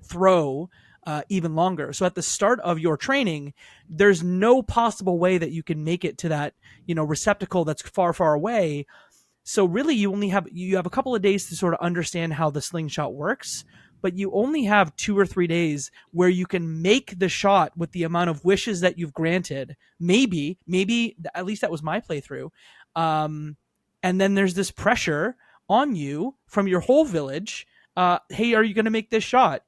throw even longer. So at the start of your training, there's no possible way that you can make it to that receptacle that's far, far away. So really, you have a couple of days to sort of understand how the slingshot works, but you only have 2 or 3 days where you can make the shot with the amount of wishes that you've granted. Maybe at least that was my playthrough. And then there's this pressure on you from your whole village. Hey, are you going to make this shot?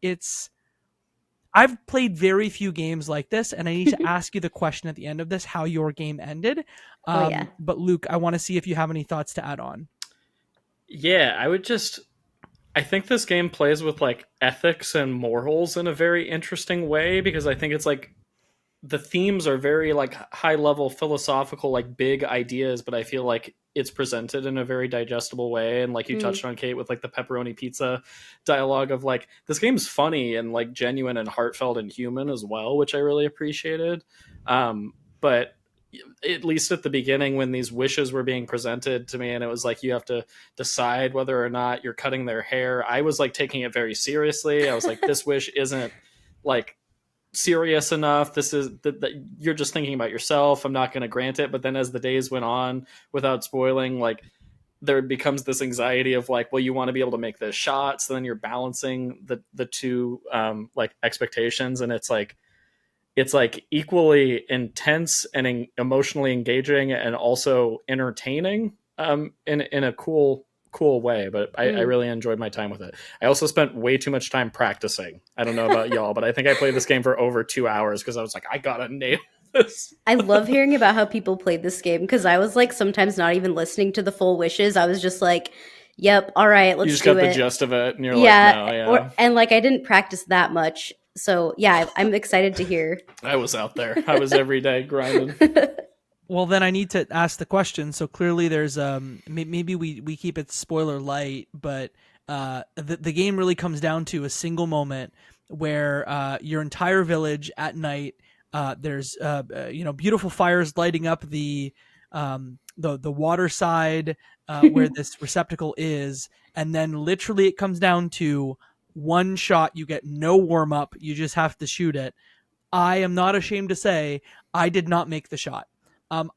I've played very few games like this, and I need to ask you the question at the end of this, how your game ended. But Luke, I want to see if you have any thoughts to add on. Yeah, I think this game plays with like ethics and morals in a very interesting way, because I think it's like the themes are very like high level philosophical, like big ideas, but I feel like it's presented in a very digestible way. And like you touched on, Kate, with like the pepperoni pizza dialogue of like, this game's funny and like genuine and heartfelt and human as well, which I really appreciated. But at least at the beginning, when these wishes were being presented to me and it was like, you have to decide whether or not you're cutting their hair, I was like taking it very seriously. I was like, this wish isn't like serious enough. This is that you're just thinking about yourself. I'm not going to grant it. But then as the days went on, without spoiling, like there becomes this anxiety of like, well, you want to be able to make this shot. So then you're balancing the two like expectations. And it's like equally intense and emotionally engaging and also entertaining in a cool way. But I really enjoyed my time with it. I also spent way too much time practicing. I don't know about y'all, but I think I played this game for over 2 hours because I was like, I gotta nail this. I love hearing about how people played this game because I was like sometimes not even listening to the full wishes. I was just like, yep, all right, let's do it. You just got the gist of it and you're like, no, yeah. And like I didn't practice that much. So yeah, I'm excited to hear. I was out there. I was every day grinding. Well, then I need to ask the question. So clearly there's maybe we keep it spoiler light, but the game really comes down to a single moment where your entire village at night, there's beautiful fires lighting up the water side where this receptacle is, and then literally it comes down to one shot. You get no warm up. You just have to shoot it. I am not ashamed to say I did not make the shot.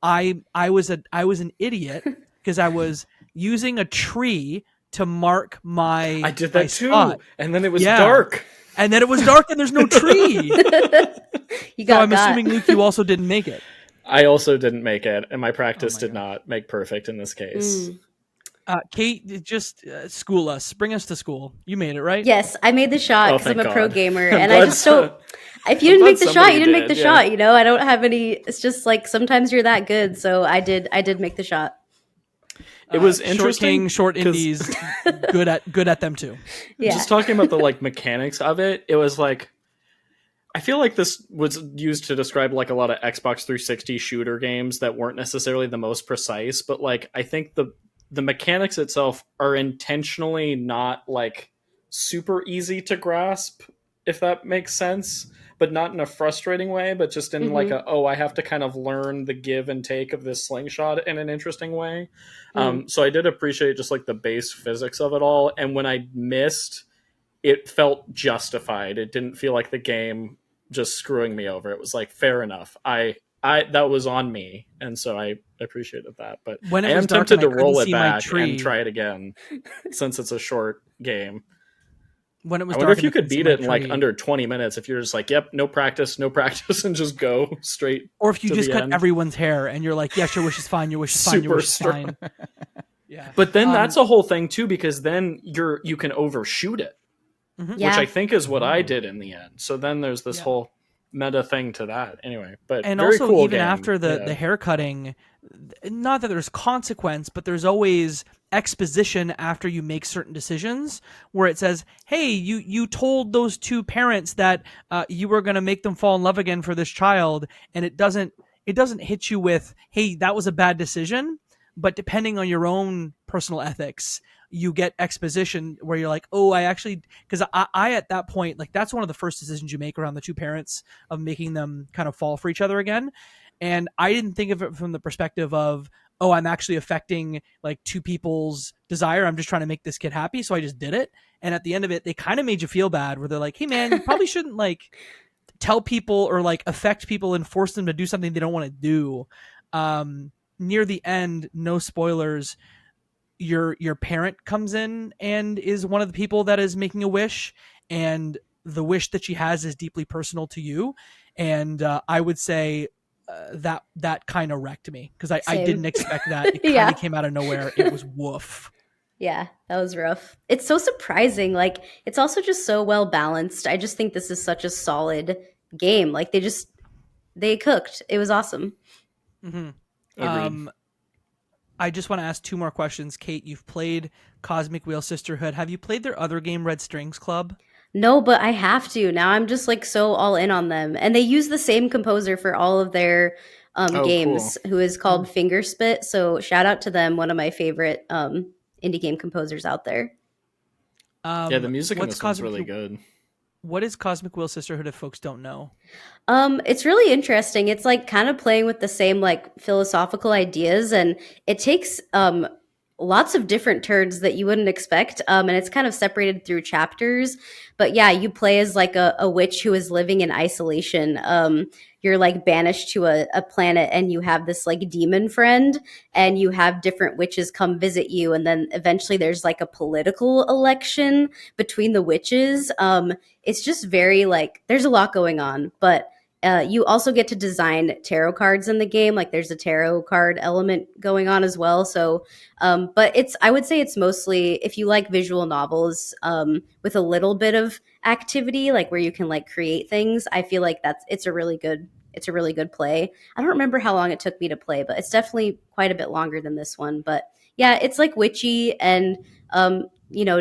I was an idiot because I was using a tree to mark my. I did that too, spot. And then it was dark. And then it was dark, and there's no tree. I'm assuming, Luke, you also didn't make it. I also didn't make it, and my practice did not make perfect in this case. Kate, just school us. Bring us to school. You made it, right? Yes, I made the shot because I'm a pro gamer, and I just don't. If you didn't make the shot, you didn't make the shot. You know, I don't have any. It's just like sometimes you're that good. So I did make the shot. It was interesting. Short indies, good at them too. Yeah. Just talking about the like mechanics of it, it was like, I feel like this was used to describe like a lot of Xbox 360 shooter games that weren't necessarily the most precise, but like I think the mechanics itself are intentionally not like super easy to grasp, if that makes sense, but not in a frustrating way, but just in like I have to kind of learn the give and take of this slingshot in an interesting way. So I did appreciate just like the base physics of it all. And when I missed, it felt justified. It didn't feel like the game just screwing me over. It was like, fair enough. That was on me, and so I appreciated that. But when I am tempted to roll it back and try it again, since it's a short game. When it was I wonder if you could beat it in like under 20 minutes if you're just like, yep, no practice, and just go straight. Or if you just cut end. Everyone's hair and you're like, yes, your wish is fine, your wish is fine, your wish is fine. Yeah. But then that's a whole thing too, because then you can overshoot it, which I think is what I did in the end. So then there's this whole meta thing to that anyway, but and very also cool even game. After the hair cutting, not that there's consequence, but there's always exposition after you make certain decisions where it says, hey, you told those two parents that you were going to make them fall in love again for this child, and it doesn't hit you with, hey, that was a bad decision, but depending on your own personal ethics, you get exposition where you're like, oh, I actually, because I at that point, like that's one of the first decisions you make around the two parents of making them kind of fall for each other again. And I didn't think of it from the perspective of, oh, I'm actually affecting like two people's desire. I'm just trying to make this kid happy. So I just did it. And at the end of it, they kind of made you feel bad where they're like, hey man, you probably shouldn't like tell people or like affect people and force them to do something they don't want to do. Near the end, no spoilers, your parent comes in and is one of the people that is making a wish, and the wish that she has is deeply personal to you. And I would say that kind of wrecked me because I didn't expect that. It kind of came out of nowhere. It was woof. Yeah, that was rough. It's so surprising. Like, it's also just so well balanced. I just think this is such a solid game. Like, they cooked. It was awesome. Mm-hmm. I just want to ask two more questions. Kate, you've played Cosmic Wheel Sisterhood. Have you played their other game, Red Strings Club? No, but I have to. Now I'm just like so all in on them. And they use the same composer for all of their Oh, cool. games, who is called Fingerspit. So shout out to them, one of my favorite indie game composers out there. Yeah, the music in What's this one's Cosmic really good. What is Cosmic Wheel Sisterhood if folks don't know? It's really interesting. It's like kind of playing with the same like philosophical ideas, and it takes lots of different turns that you wouldn't expect. And it's kind of separated through chapters. But yeah, you play as like a witch who is living in isolation. You're like banished to a planet, and you have this like demon friend, and you have different witches come visit you, and then eventually there's like a political election between the witches. It's just very like there's a lot going on, but you also get to design tarot cards in the game. Like there's a tarot card element going on as well. So, but I would say it's mostly if you like visual novels with a little bit of activity, like where you can like create things. I feel like it's a really good play. I don't remember how long it took me to play, but it's definitely quite a bit longer than this one. But yeah, it's like witchy and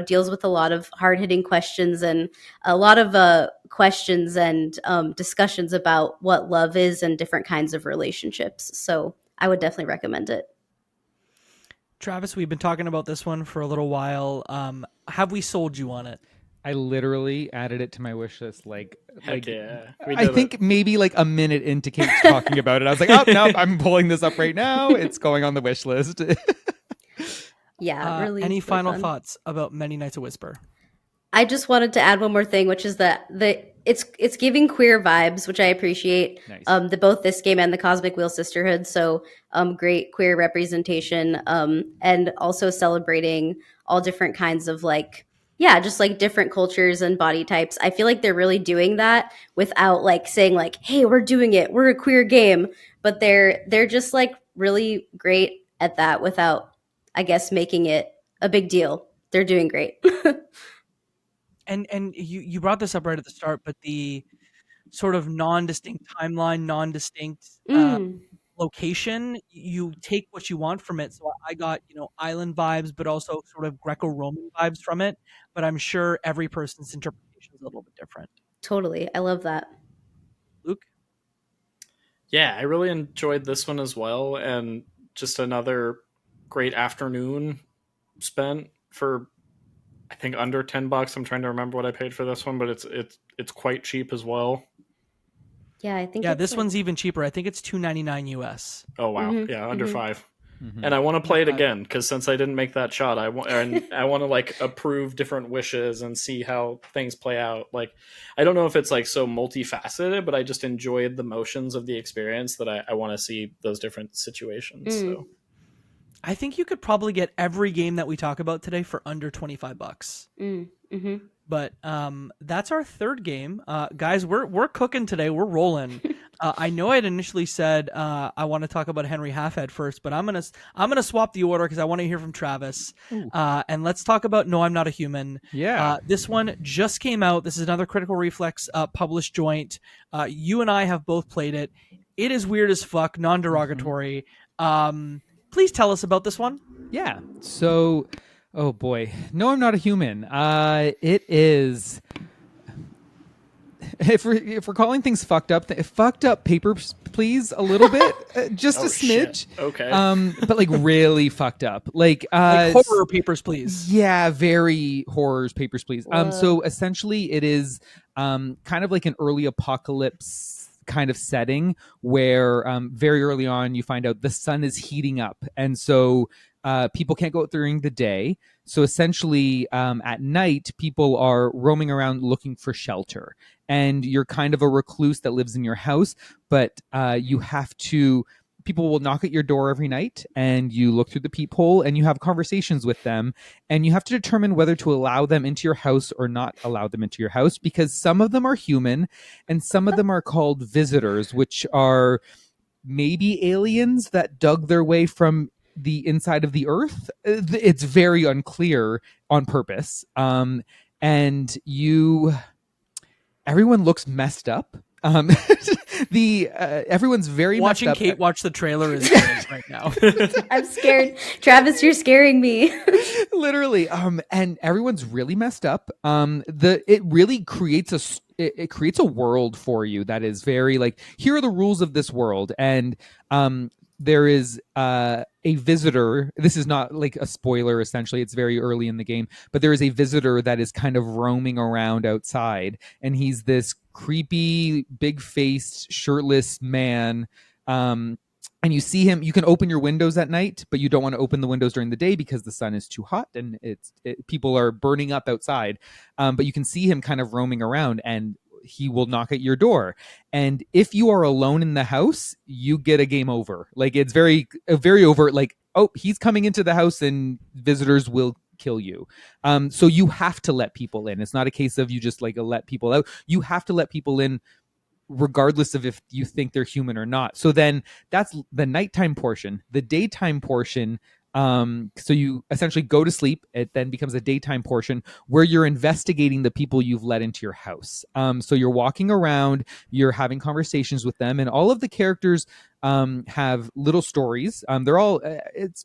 deals with a lot of hard-hitting questions and a lot of questions and discussions about what love is and different kinds of relationships. So I would definitely recommend it. Travis, we've been talking about this one for a little while. Have we sold you on it? I literally added it to my wish list. Heck yeah. I think maybe like a minute into Kate's talking about it, I was like, oh no, I'm pulling this up right now. It's going on the wish list. Yeah, really. Any really final fun. thoughts about Many Nights of Whisper? I just wanted to add one more thing, which is that it's giving queer vibes, which I appreciate. Nice. Both this game and the Cosmic Wheel Sisterhood. So great queer representation, and also celebrating all different kinds of just like different cultures and body types. I feel like they're really doing that without like saying like, hey, we're doing it, we're a queer game. But they're just like really great at that without, I guess, making it a big deal. They're doing great. And you brought this up right at the start, but the sort of non-distinct timeline, non-distinct location, you take what you want from it. So I got, island vibes, but also sort of Greco-Roman vibes from it. But I'm sure every person's interpretation is a little bit different. Totally. I love that. Luke? Yeah, I really enjoyed this one as well. And just another great afternoon spent for, I think, under $10. I'm trying to remember what I paid for this one, but it's quite cheap as well. Yeah, I think. Yeah, this one's even cheaper. I think it's $2.99 US. Oh wow, yeah, under $5. And I want to play it again because since I didn't make that shot, I want to like approve different wishes and see how things play out. Like, I don't know if it's like so multifaceted, but I just enjoyed the motions of the experience that I want to see those different situations. So I think you could probably get every game that we talk about today for under $25. But that's our third game, guys. We're cooking today. We're rolling. I know I'd initially said I want to talk about Henry Halfhead first, but I'm gonna swap the order because I want to hear from Travis. And let's talk about No, I'm Not a Human. Yeah. This one just came out. This is another Critical Reflex published joint. You and I have both played it. It is weird as fuck, non-derogatory. Please tell us about this one. Yeah. So, oh boy, No, I'm Not a Human. It is. If we're calling things fucked up papers, please, a little bit, just a smidge. Shit. Okay. But like really fucked up, like horror papers, please. Yeah, very horrors, papers, please. So essentially, it is kind of like an early apocalypse kind of setting where very early on you find out the sun is heating up, and so people can't go out during the day. So essentially, at night, people are roaming around looking for shelter. And you're kind of a recluse that lives in your house, but you have to. People will knock at your door every night, and you look through the peephole, and you have conversations with them, and you have to determine whether to allow them into your house or not allow them into your house, because some of them are human, and some of them are called visitors, which are maybe aliens that dug their way from the inside of the earth. It's very unclear on purpose. And everyone looks messed up. the everyone's very Watching messed up. Kate watch the trailer is great right now. I'm scared. Travis, you're scaring me. Literally, and everyone's really messed up. It really creates it creates a world for you that is very like, here are the rules of this world, and there is a visitor. This is not like a spoiler, essentially. It's very early in the game, but there is a visitor that is kind of roaming around outside, and he's this creepy, big-faced, shirtless man. And you see him. You can open your windows at night, but you don't want to open the windows during the day because the sun is too hot and people are burning up outside. But you can see him kind of roaming around, and he will knock at your door. And if you are alone in the house, you get a game over. Like, it's very overt. Like, oh, he's coming into the house, and visitors will kill you. So you have to let people in. It's not a case of you just like let people out. You have to let people in, regardless of if you think they're human or not. So then that's the nighttime portion. The daytime portion, so you essentially go to sleep. It then becomes a daytime portion where you're investigating the people you've let into your house. So you're walking around, you're having conversations with them, and all of the characters have little stories. They're all, it's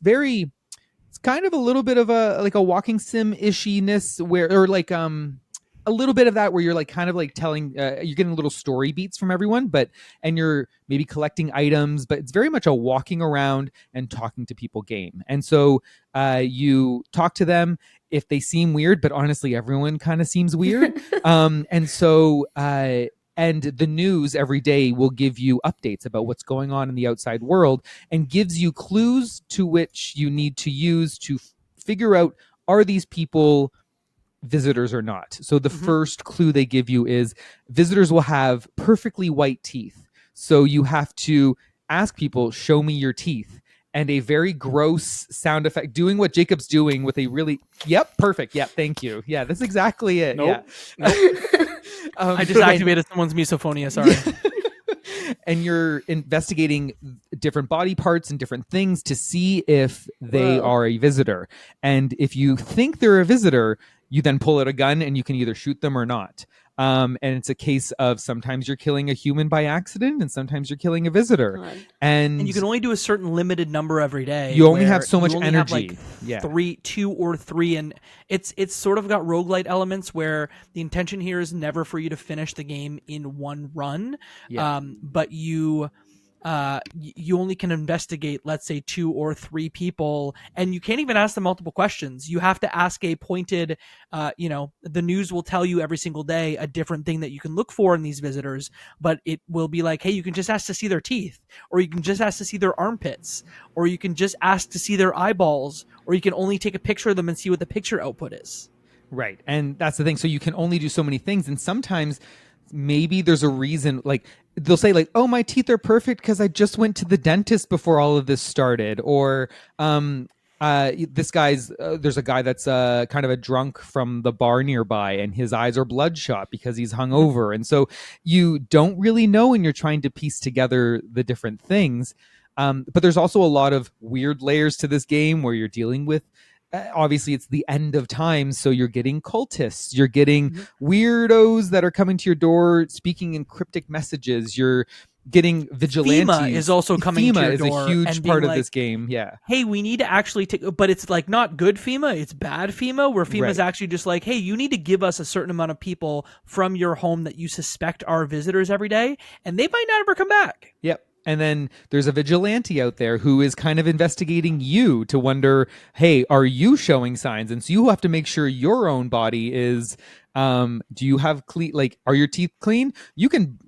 kind of a little bit of a walking sim ishiness or like a little bit of that where you're like kind of like telling you're getting little story beats from everyone, and you're maybe collecting items, but it's very much a walking around and talking to people game. And so you talk to them if they seem weird, but honestly everyone kind of seems weird. And so and the news every day will give you updates about what's going on in the outside world and gives you clues to which you need to use to figure out, are these people visitors or not? So the first clue they give you is visitors will have perfectly white teeth. So you have to ask people, show me your teeth. And a very gross sound effect, doing what Jacob's doing with a really, yep, perfect. Yeah, thank you. Yeah, that's exactly it. Nope. Yeah. I just activated someone's misophonia. Sorry. And you're investigating different body parts and different things to see if they are a visitor. And if you think they're a visitor, you then pull out a gun and you can either shoot them or not. And it's a case of sometimes you're killing a human by accident and sometimes you're killing a visitor. God. And you can only do a certain limited number every day. You only have so you much only have, energy. like, 2 or 3, and it's sort of got roguelite elements where the intention here is never for you to finish the game in one run. Yeah. But you only can investigate, let's say, 2 or 3 people, and you can't even ask them multiple questions. You have to ask a pointed, the news will tell you every single day a different thing that you can look for in these visitors, but it will be like, hey, you can just ask to see their teeth, or you can just ask to see their armpits, or you can just ask to see their eyeballs, or you can only take a picture of them and see what the picture output is. Right. And that's the thing. So you can only do so many things. And sometimes maybe there's a reason, like they'll say like, oh, my teeth are perfect because I just went to the dentist before all of this started. Or this guy's there's a guy that's kind of a drunk from the bar nearby and his eyes are bloodshot because he's hungover. And so you don't really know when you're trying to piece together the different things. But there's also a lot of weird layers to this game where you're dealing with, obviously it's the end of time, so you're getting cultists, you're getting weirdos that are coming to your door speaking in cryptic messages, you're getting vigilantes. FEMA is also coming to your door. FEMA is a huge part of this game. Yeah. Hey, we need to actually take, but it's like not good FEMA, it's bad FEMA, where FEMA is actually just like, hey, you need to give us a certain amount of people from your home that you suspect are visitors every day, and they might not ever come back. Yep. And then there's a vigilante out there who is kind of investigating you to wonder, hey, are you showing signs? And so you have to make sure your own body is, do you have clean, like, are your teeth clean? You can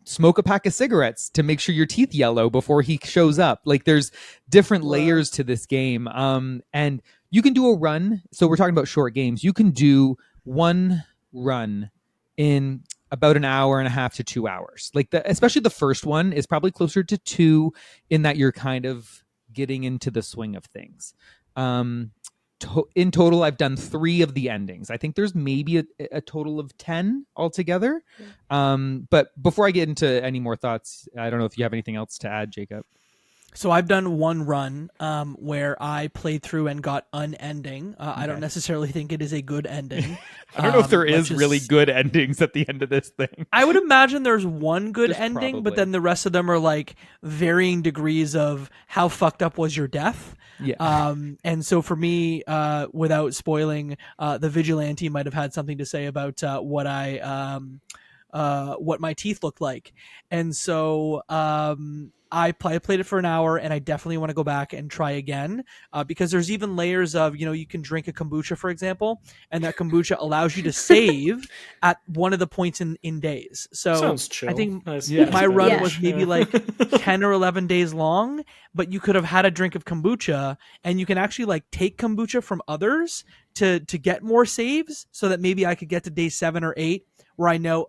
smoke a pack of cigarettes to make sure your teeth yellow before he shows up. Like, there's different layers to this game. And you can do a run. So we're talking about short games. You can do one run in about an hour and a half to 2 hours. Like especially the first one is probably closer to 2 in that you're kind of getting into the swing of things. In total, I've done 3 of the endings. I think there's maybe a total of 10 altogether. But before I get into any more thoughts, I don't know if you have anything else to add, Jacob. So I've done one run where I played through and got an ending. I don't necessarily think it is a good ending. I don't know if there let's is really just- good endings at the end of this thing. I would imagine there's one good There's ending, but probably. then the rest of them are like varying degrees of how fucked up was your death. Yeah. And so for me, without spoiling, the vigilante might have had something to say about what my teeth looked like. And so I played it for an hour, and I definitely want to go back and try again because there's even layers of, you can drink a kombucha, for example, and that kombucha allows you to save at one of the points in days. So Sounds chill. I think Nice. my run Yeah. was maybe like 10 or 11 days long, but you could have had a drink of kombucha, and you can actually like take kombucha from others to get more saves so that maybe I could get to day 7 or 8 where I know,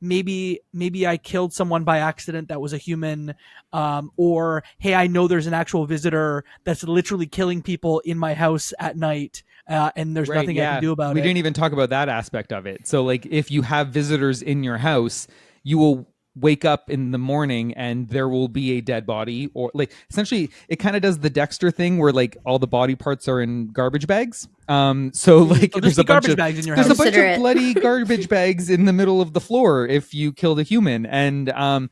maybe I killed someone by accident that was a human, or hey, I know there's an actual visitor that's literally killing people in my house at night, and there's nothing I can do about we it. didn't even talk about that aspect of it. So like if you have visitors in your house, you will wake up in the morning and there will be a dead body, or like essentially it kind of does the Dexter thing where like all the body parts are in garbage bags. So like There'll there's just a be bunch garbage of bags in your there's house. a bunch Consider of it. bloody garbage bags in the middle of the floor if you killed a human. And and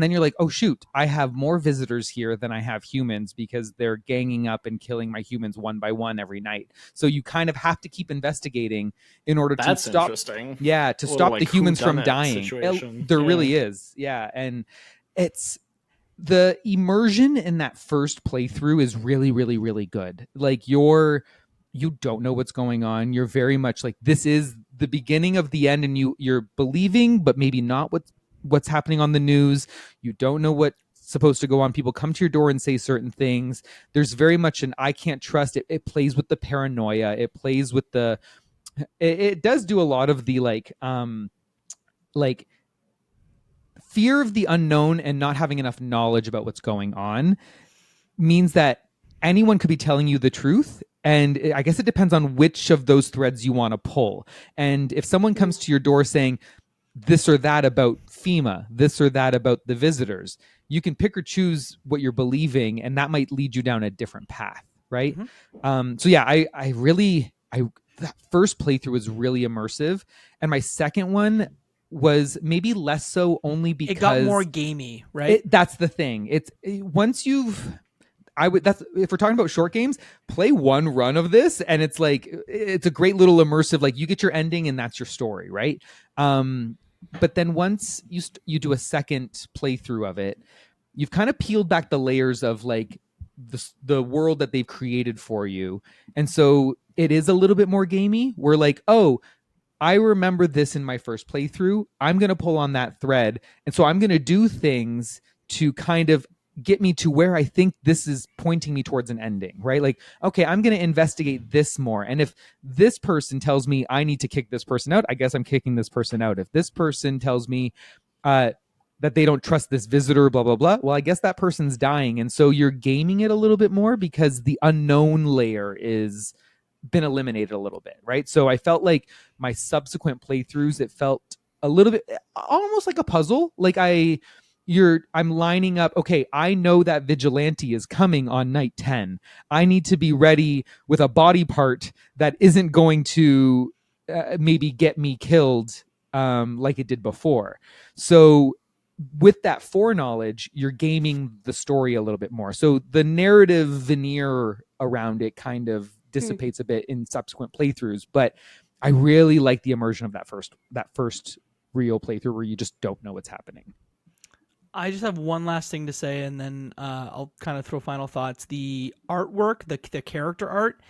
then you're like, oh shoot, I have more visitors here than I have humans because they're ganging up and killing my humans one by one every night. So you kind of have to keep investigating in order That's to stop interesting. yeah, to A little, stop like, the humans from whodunit dying. situation. There Yeah. really is. Yeah. And it's the immersion in that first playthrough is really, really, really good. Like you don't know what's going on. You're very much like this is the beginning of the end, and you're believing, but maybe not what's happening on the news. You don't know what's supposed to go on. People come to your door and say certain things. There's very much an I can't trust it. It plays with the paranoia. It plays with it does do a lot of the like fear of the unknown and not having enough knowledge about what's going on means that anyone could be telling you the truth. And I guess it depends on which of those threads you want to pull. And if someone comes to your door saying this or that about FEMA, this or that about the visitors, you can pick or choose what you're believing, and that might lead you down a different path, right? So yeah, I really that first playthrough was really immersive, and my second one was maybe less so, only because It got more gamey, right? that's the thing. It's once you've that's if we're talking about short games, play one run of this and it's like it's a great little immersive, like you get your ending and that's your story, right? But then once you do a second playthrough of it, you've kind of peeled back the layers of like the world that they've created for you, and so it is a little bit more gamey. We're like, oh, I remember this in my first playthrough. I'm going to pull on that thread. And so I'm going to do things to kind of get me to where I think this is pointing me towards an ending, right? Like, okay, I'm going to investigate this more. And if this person tells me I need to kick this person out, I guess I'm kicking this person out. If this person tells me that they don't trust this visitor, blah, blah, blah, well, I guess that person's dying. And so you're gaming it a little bit more because the unknown layer is been eliminated a little bit, right? So I felt like my subsequent playthroughs, it felt a little bit almost like a puzzle. Like I'm lining up, okay, I know that vigilante is coming on night 10. I need to be ready with a body part that isn't going to maybe get me killed like it did before. So with that foreknowledge, you're gaming the story a little bit more. So the narrative veneer around it kind of dissipates a bit in subsequent playthroughs, but I really like the immersion of that first real playthrough where you just don't know what's happening. I just have one last thing to say, and then I'll kind of throw final thoughts. The artwork, the character art,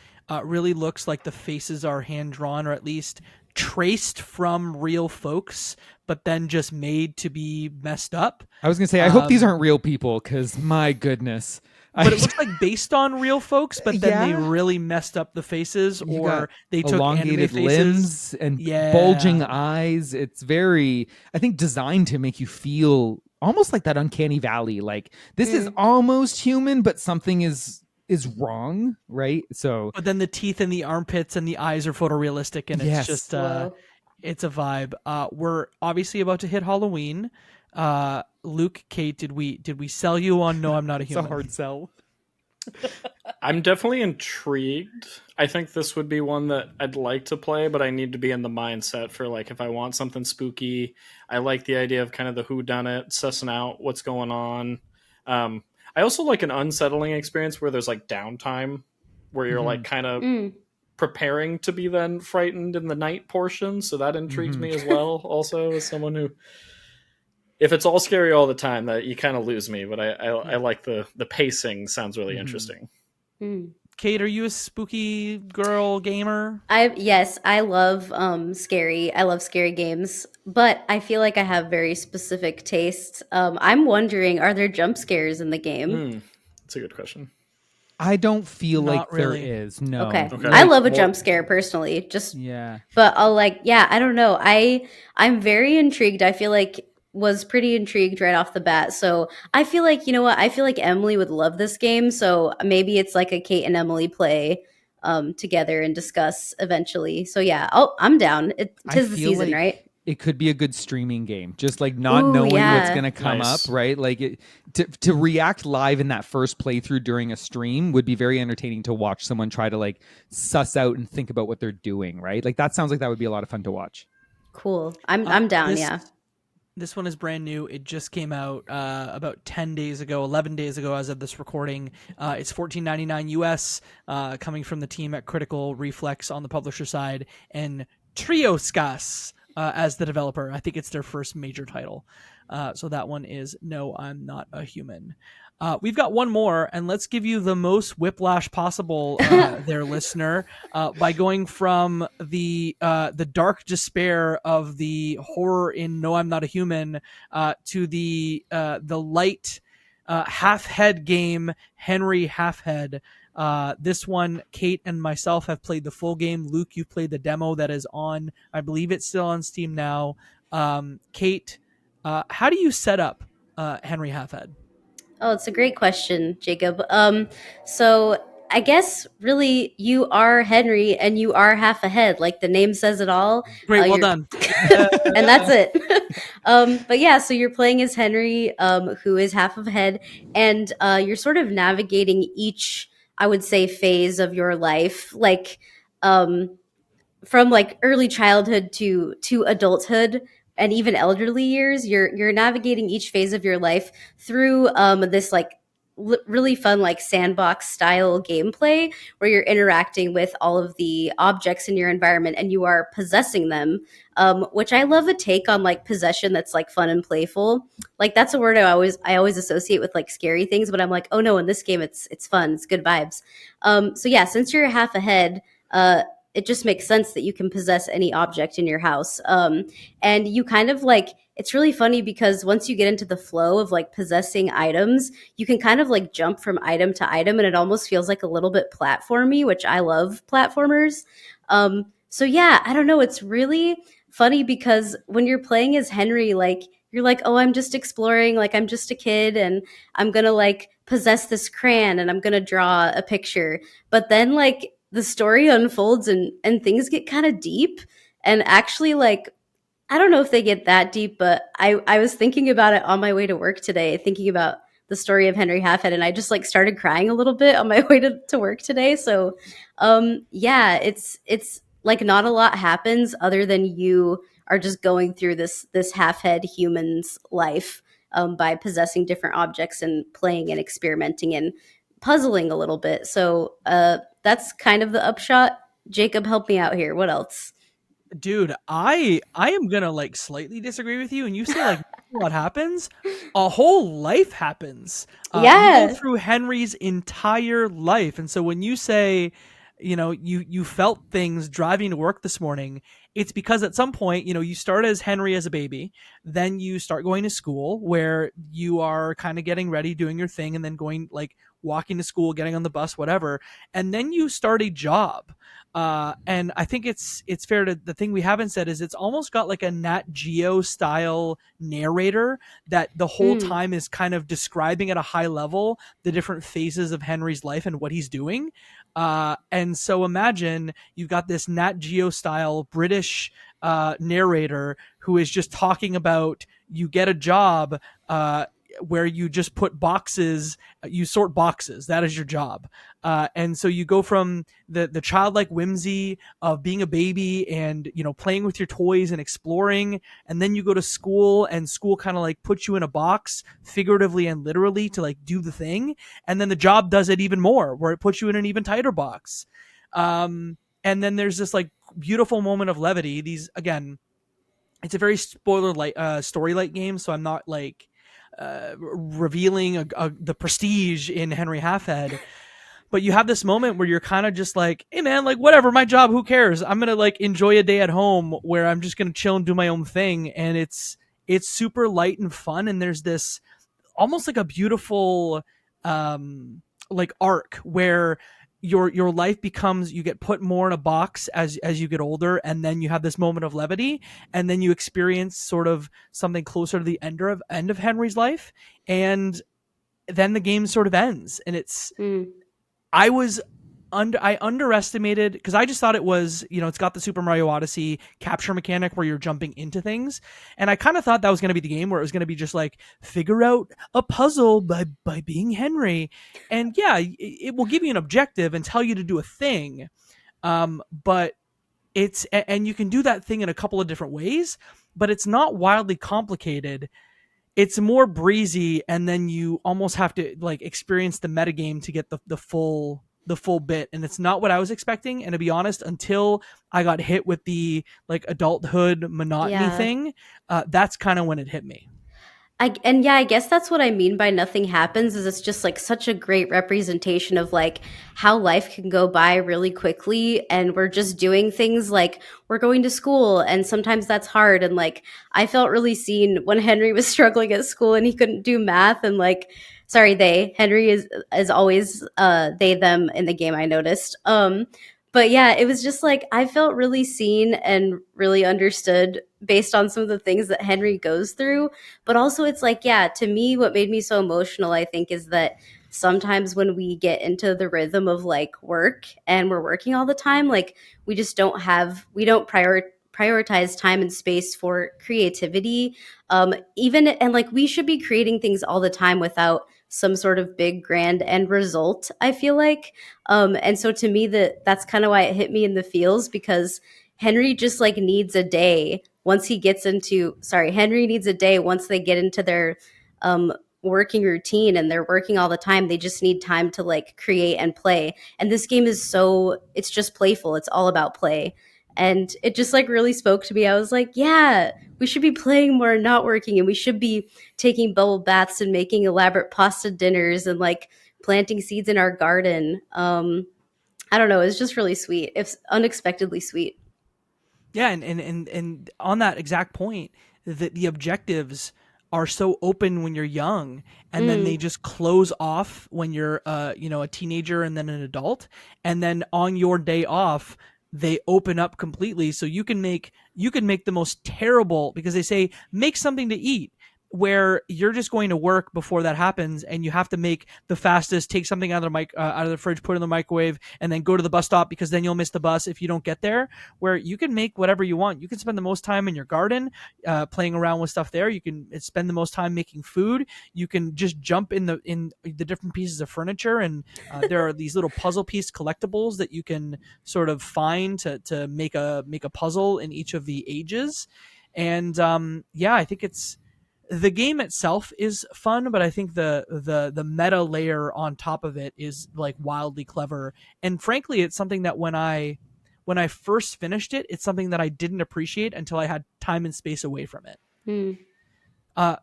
really looks like the faces are hand drawn, or at least traced from real folks, but then just made to be messed up. I was gonna say, I hope these aren't real people, because my goodness. But it looks like based on real folks, but then they really messed up the faces, You or got they took elongated anime limbs faces and Yeah. bulging eyes. It's very, I think, designed to make you feel almost like that uncanny valley. Like this is almost human, but something is wrong, right? So, But then the teeth and the armpits and the eyes are photorealistic, and Yes. it's just Whoa. it's a vibe. We're obviously about to hit Halloween. Luke, Kate, did we sell you on No, I'm Not a It's a Human? hard sell. I'm definitely intrigued. I think this would be one that I'd like to play, but I need to be in the mindset for like if I want something spooky. I like the idea of kind of the whodunit, sussing out what's going on. I also like an unsettling experience where there's like downtime, where you're like kind of preparing to be then frightened in the night portion. So that intrigues me as well. Also, as someone who, if it's all scary all the time, that you kind of lose me. But I like the pacing. Sounds really interesting. Kate, are you a spooky girl gamer? Yes, I love scary. I love scary games, but I feel like I have very specific tastes. I'm wondering, are there jump scares in the game? That's a good question. I don't feel Not like there really. is. No. Okay. Okay. I love a More- jump scare personally. Just Yeah. but I'll I don't know. I'm very intrigued. I feel like was pretty intrigued right off the bat. So I feel like, you know what? I feel like Emily would love this game. So maybe it's like a Kate and Emily play together and discuss eventually. So yeah, I'm down. Tis the feel season, like right? It could be a good streaming game, just like not Ooh, knowing yeah. what's going to come Nice. up, right? Like to react live in that first playthrough during a stream would be very entertaining to watch someone try to like suss out and think about what they're doing, right? Like that sounds like that would be a lot of fun to watch. Cool. I'm down, This- yeah. This one is brand new. It just came out about 10 days ago, 11 days ago as of this recording. It's $14.99 US, coming from the team at Critical Reflex on the publisher side, and Trioscas as the developer. I think it's their first major title. So that one is No, I'm Not a Human. We've got one more, and let's give you the most whiplash possible, there, listener, by going from the dark despair of the horror in No, I'm Not a Human to the light Halfhead game, Henry Halfhead. This one, Kate and myself have played the full game. Luke, you played the demo that is on. I believe it's still on Steam now. Kate, how do you set up Henry Halfhead? Oh, it's a great question, Jacob. So I guess really you are Henry and you are half a head. Like the name says it all. Great, well You're- done. and that's it. But yeah, so you're playing as Henry, who is half of a head, and you're sort of navigating each, I would say, phase of your life, like from like early childhood to adulthood and even elderly years. You're navigating each phase of your life through this like really fun like sandbox style gameplay where you're interacting with all of the objects in your environment and you are possessing them, which I love a take on like possession that's like fun and playful. Like that's a word I always associate with like scary things, but I'm like, oh no, in this game it's fun, it's good vibes. So yeah, since you're half ahead, it just makes sense that you can possess any object in your house. And you kind of like, it's really funny because once you get into the flow of like possessing items, you can kind of like jump from item to item and it almost feels like a little bit platformy, which I love platformers. So yeah, I don't know. It's really funny because when you're playing as Henry, like you're like, oh, I'm just exploring, like I'm just a kid and I'm gonna like possess this crayon and I'm gonna draw a picture. But then like the story unfolds and things get kind of deep and actually like I don't know if they get that deep, but I was thinking about it on my way to work today, thinking about the story of Henry Halfhead, and I just like started crying a little bit on my way to work today. So yeah, it's like not a lot happens other than you are just going through this half-head human's life by possessing different objects and playing and experimenting and puzzling a little bit. So that's kind of the upshot. Jacob, help me out here. What else? Dude, I am gonna like slightly disagree with you. And you say like what happens? A whole life happens. Yeah. You go through Henry's entire life, and so when you say, you know, you felt things driving to work this morning, it's because at some point, you know, you start as Henry as a baby, then you start going to school where you are kind of getting ready, doing your thing, and then going like walking to school, getting on the bus, whatever, and then you start a job. And I think it's fair to, the thing we haven't said is it's almost got like a Nat Geo style narrator that the whole time is kind of describing at a high level the different phases of Henry's life and what he's doing. And so imagine you've got this Nat Geo style British narrator who is just talking about, you get a job where you just put boxes, you sort boxes. That is your job. And so you go from the childlike whimsy of being a baby and, you know, playing with your toys and exploring. And then you go to school, and school kind of like puts you in a box, figuratively and literally, to like do the thing. And then the job does it even more, where it puts you in an even tighter box. And then there's this like beautiful moment of levity. These, again, it's a very spoiler light, story light game. So I'm not like, revealing the prestige in Henry Halfhead, but you have this moment where you're kind of just like, hey man, like whatever, my job, who cares? I'm gonna like enjoy a day at home where I'm just gonna chill and do my own thing, and it's super light and fun, and there's this almost like a beautiful like arc where your life becomes, you get put more in a box as you get older, and then you have this moment of levity, and then you experience sort of something closer to the end of Henry's life, and then the game sort of ends. And it's I underestimated, because I just thought it was, you know, it's got the Super Mario Odyssey capture mechanic where you're jumping into things, and I kind of thought that was going to be the game where it was going to be just like figure out a puzzle by being Henry, and yeah, it will give you an objective and tell you to do a thing, but it's, and you can do that thing in a couple of different ways, but it's not wildly complicated. It's more breezy, and then you almost have to like experience the metagame to get the full bit, and it's not what I was expecting. And to be honest, until I got hit with the like adulthood monotony thing, that's kind of when it hit me. I guess that's what I mean by nothing happens, is it's just like such a great representation of like how life can go by really quickly, and we're just doing things, like we're going to school, and sometimes that's hard. And like I felt really seen when Henry was struggling at school and he couldn't do math, and like, sorry, Henry is always they them in the game, I noticed. But yeah, it was just like I felt really seen and really understood based on some of the things that Henry goes through. But also, it's like, yeah, to me, what made me so emotional, I think, is that sometimes when we get into the rhythm of like work and we're working all the time, like we just we don't prioritize time and space for creativity. Even, and like we should be creating things all the time without some sort of big grand end result, I feel like. And so to me, that's kind of why it hit me in the feels, because Henry just like needs a day once he gets into, Henry needs a day once they get into their working routine and they're working all the time. They just need time to like create and play. And this game is it's just playful. It's all about play. And it just like really spoke to me. I was like, yeah, we should be playing more and not working. And we should be taking bubble baths and making elaborate pasta dinners and like planting seeds in our garden. I don't know. It's just really sweet. It's unexpectedly sweet. Yeah. And on that exact point, the objectives are so open when you're young, and then they just close off when you're, a teenager and then an adult. And then on your day off, they open up completely, so you can make the most terrible, because they say make something to eat, where you're just going to work before that happens, and you have to make the fastest, take something out of the fridge, put it in the microwave, and then go to the bus stop, because then you'll miss the bus if you don't get there. Where you can make whatever you want. You can spend the most time in your garden, playing around with stuff there. You can spend the most time making food. You can just jump in the different pieces of furniture, and there are these little puzzle piece collectibles that you can sort of find to make a puzzle in each of the ages. And I think the game itself is fun, but I think the meta layer on top of it is like wildly clever. And frankly, it's something that when I first finished it, it's something that I didn't appreciate until I had time and space away from it.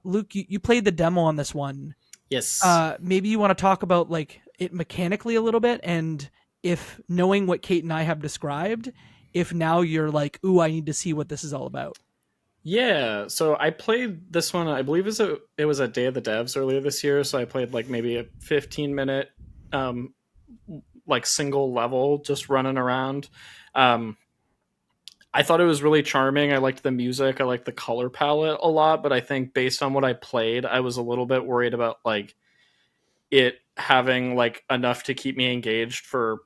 Luke, you played the demo on this one. Yes. Maybe you want to talk about like it mechanically a little bit, and if, knowing what Kate and I have described, if now you're like, ooh, I need to see what this is all about. Yeah, so I played this one, I believe it was a Day of the Devs earlier this year, so I played like maybe a 15-minute like single level just running around. I thought it was really charming. I liked the music, I liked the color palette a lot, but I think based on what I played, I was a little bit worried about like it having like enough to keep me engaged for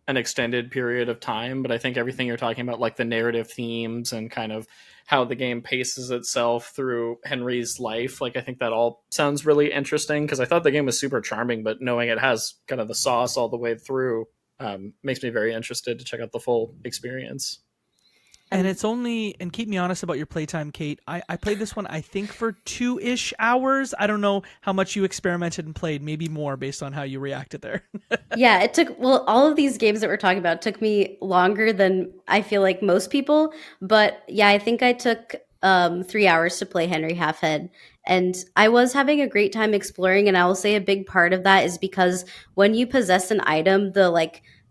an extended period of time, but I think everything you're talking about, like the narrative themes and kind of how the game paces itself through Henry's life, like I think that all sounds really interesting, because I thought the game was super charming, but knowing it has kind of the sauce all the way through makes me very interested to check out the full experience. And it's only, and keep me honest about your playtime, Kate. I played this one, I think, for 2-ish hours. I don't know how much you experimented and played, maybe more based on how you reacted there. Yeah, it took, well, all of these games that we're talking about took me longer than I feel like most people. But yeah, I think I took 3 hours to play Henry Halfhead. And I was having a great time exploring. And I will say a big part of that is because when you possess an item,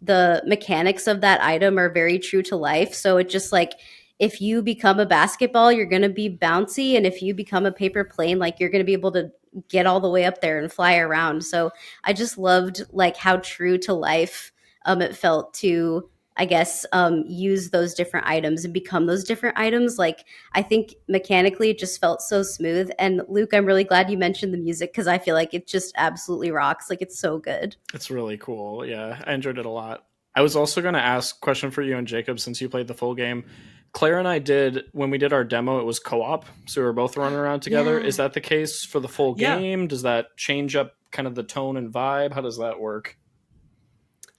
the mechanics of that item are very true to life. So it just like, if you become a basketball, you're going to be bouncy. And if you become a paper plane, like you're going to be able to get all the way up there and fly around. So I just loved like how true to life it felt to, I guess, use those different items and become those different items. Like, I think mechanically it just felt so smooth. And Luke, I'm really glad you mentioned the music, because I feel like it just absolutely rocks. Like, it's so good. It's really cool. Yeah, I enjoyed it a lot. I was also going to ask a question for you and Jacob, since you played the full game. Claire and I did, when we did our demo, it was co-op, so we were both running around together. Yeah. Is that the case for the full Yeah. game? Does that change up kind of the tone and vibe? How does that work?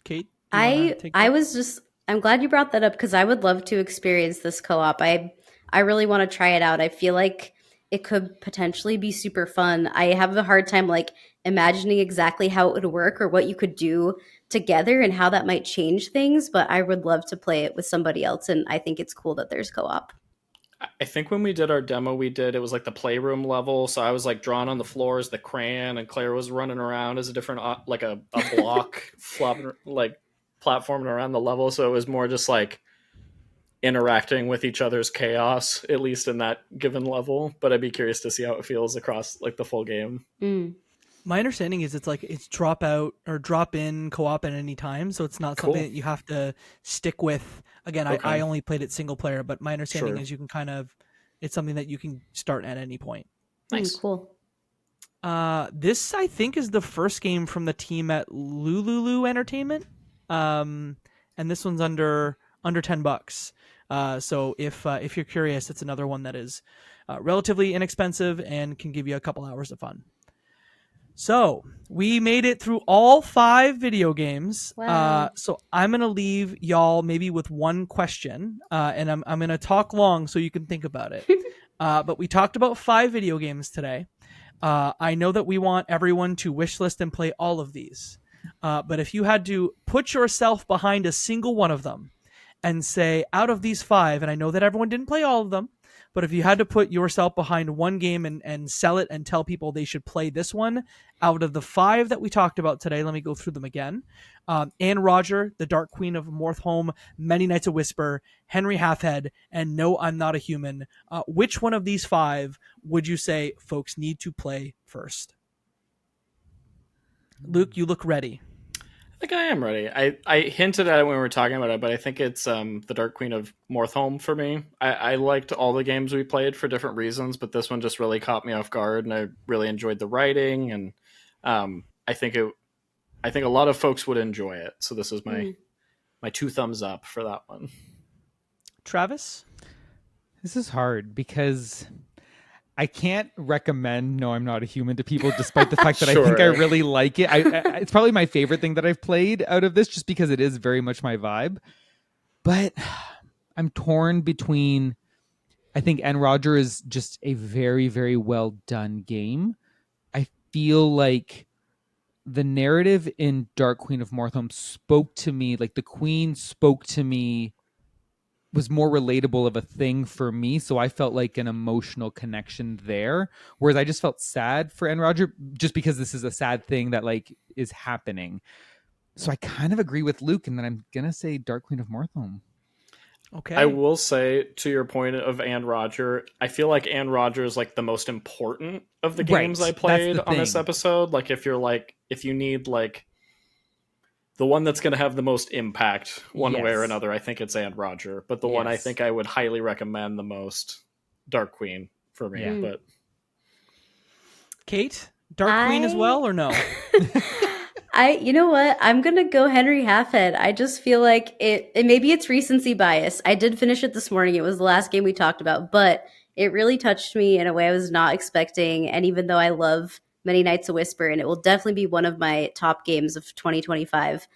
Kate, do you wanna take that? I'm glad you brought that up, because I would love to experience this co-op. I really want to try it out. I feel like it could potentially be super fun. I have a hard time like imagining exactly how it would work or what you could do together and how that might change things, but I would love to play it with somebody else, and I think it's cool that there's co-op. I think when we did our demo, it was like the playroom level. So I was like drawn on the floor as the crayon, and Claire was running around as a different, like a block flopping, like platforming around the level. So it was more just like interacting with each other's chaos, at least in that given level. But I'd be curious to see how it feels across like the full game. My understanding is it's drop out or drop in co-op at any time, so it's not something that you have to stick with. Again, Okay. I only played it single player, but my understanding Sure. is you can it's something that you can start at any point. Nice. Cool. This I think is the first game from the team at Lulu Entertainment, and this one's under $10. So if you're curious, it's another one that is relatively inexpensive and can give you a couple hours of fun. So we made it through all 5 video games. Wow. So I'm gonna leave y'all maybe with one question, and I'm gonna talk long so you can think about it. But we talked about 5 video games today. I know that we want everyone to wish list and play all of these. But if you had to put yourself behind a single one of them and say, out of these 5, and I know that everyone didn't play all of them, but if you had to put yourself behind one game and sell it and tell people they should play this one, out of the 5 that we talked about today, let me go through them again. Anne Roger, The Dark Queen of Mortholme, Many Nights of Whisper, Henry Halfhead, and No, I'm Not a Human. Which one of these 5 would you say folks need to play first? Luke, you look ready. I think I am ready. I hinted at it when we were talking about it, but I think it's the Dark Queen of Mortholme for me. I liked all the games we played for different reasons, but this one just really caught me off guard, and I really enjoyed the writing, and I think a lot of folks would enjoy it. So this is my 2 thumbs up for that one. Travis? This is hard because I can't recommend No, I'm Not a Human to people, despite the fact that I think I really like it. It's probably my favorite thing that I've played out of this, just because it is very much my vibe. But I'm torn between, I think Anne Roger is just a very, very well done game. I feel like the narrative in Dark Queen of Mortholme spoke to me, like the Queen spoke to me, was more relatable of a thing for me, so I felt like an emotional connection there, whereas I just felt sad for Anne Roger just because this is a sad thing that like is happening. So I kind of agree with Luke, and then I'm gonna say Dark Queen of Mortholme. Okay. I will say, to your point of Anne Roger, I feel like Anne Roger is like the most important of the games I played on this episode. Like if you need like the one that's going to have the most impact one way or another, I think it's Anne Roger. But the one I think I would highly recommend the most, Dark Queen for me. Yeah. But Kate, Dark Queen as well, or no? You know what? I'm gonna go Henry Halfhead. I just feel like it maybe it's recency bias. I did finish it this morning. It was the last game we talked about, but it really touched me in a way I was not expecting. And even though I love Many Nights a Whisper, and it will definitely be one of my top games of 2025,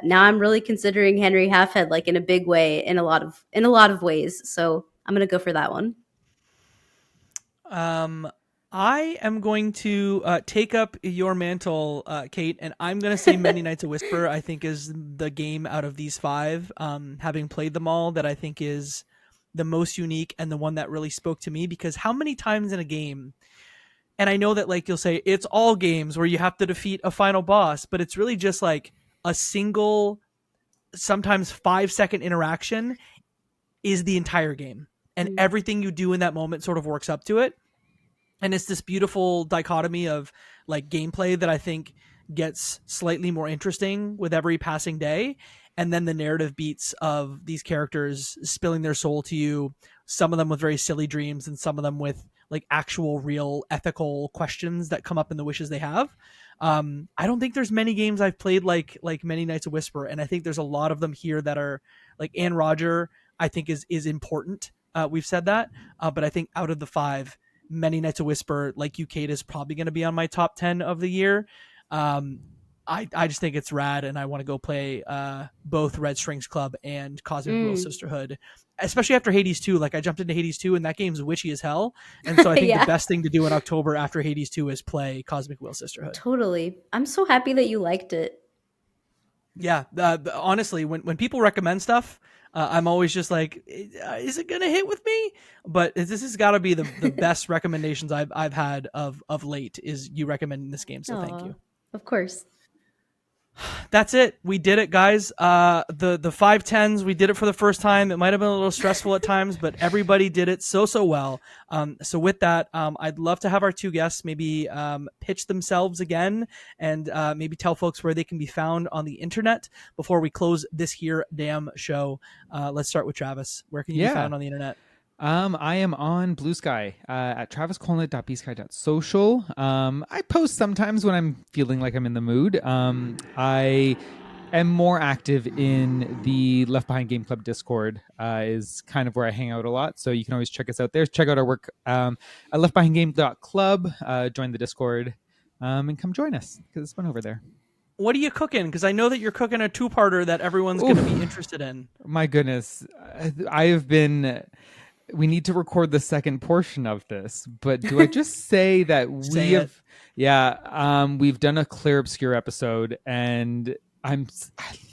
now I'm really considering Henry Halfhead like in a big way in a lot of ways. So I'm gonna go for that one. I am going to take up your mantle, Kate, and I'm going to say Many Nights a Whisper, I think, is the game out of these five, having played them all, that I think is the most unique and the one that really spoke to me. Because how many times in a game, and I know that like you'll say it's all games where you have to defeat a final boss, but it's really just like a single, sometimes 5-second interaction is the entire game. And everything you do in that moment sort of works up to it. And it's this beautiful dichotomy of like gameplay that I think gets slightly more interesting with every passing day. And then the narrative beats of these characters spilling their soul to you, some of them with very silly dreams and some of them with like actual real ethical questions that come up in the wishes they have. I don't think there's many games I've played like Many Nights a Whisper. And I think there's a lot of them here that are like Anne Roger, I think is important. We've said that. But I think out of the five, Many Nights a Whisper, like you, Kate, is probably going to be on my top 10 of the year. I just think it's rad, and I want to go play both Red Strings Club and Cosmic Will Sisterhood, especially after Hades 2. Like, I jumped into Hades 2, and that game's witchy as hell. And so I think the best thing to do in October after Hades 2 is play Cosmic Will Sisterhood. Totally. I'm so happy that you liked it. Yeah, honestly, when people recommend stuff, I'm always just like, is it gonna hit with me? But this has got to be the best recommendations I've had of late. Is you recommending this game? So thank you. Of course. That's it. We did it, guys. The 510s, we did it for the first time. It might have been a little stressful at times, but everybody did it so well. So with that, I'd love to have our two guests maybe pitch themselves again and maybe tell folks where they can be found on the internet before we close this here damn show. Let's start with Travis. Where can you be found on the internet? I am on BlueSky at traviscolenutt.bsky.social. I post sometimes when I'm feeling like I'm in the mood. I am more active in the Left Behind Game Club Discord, is kind of where I hang out a lot. So you can always check us out there. Check out our work at leftbehindgame.club. Join the Discord and come join us because it's fun over there. What are you cooking? Because I know that you're cooking a two-parter that everyone's going to be interested in. My goodness. I have been... We need to record the second portion of this, but do I just say that we've done a Clear Obscure episode, and I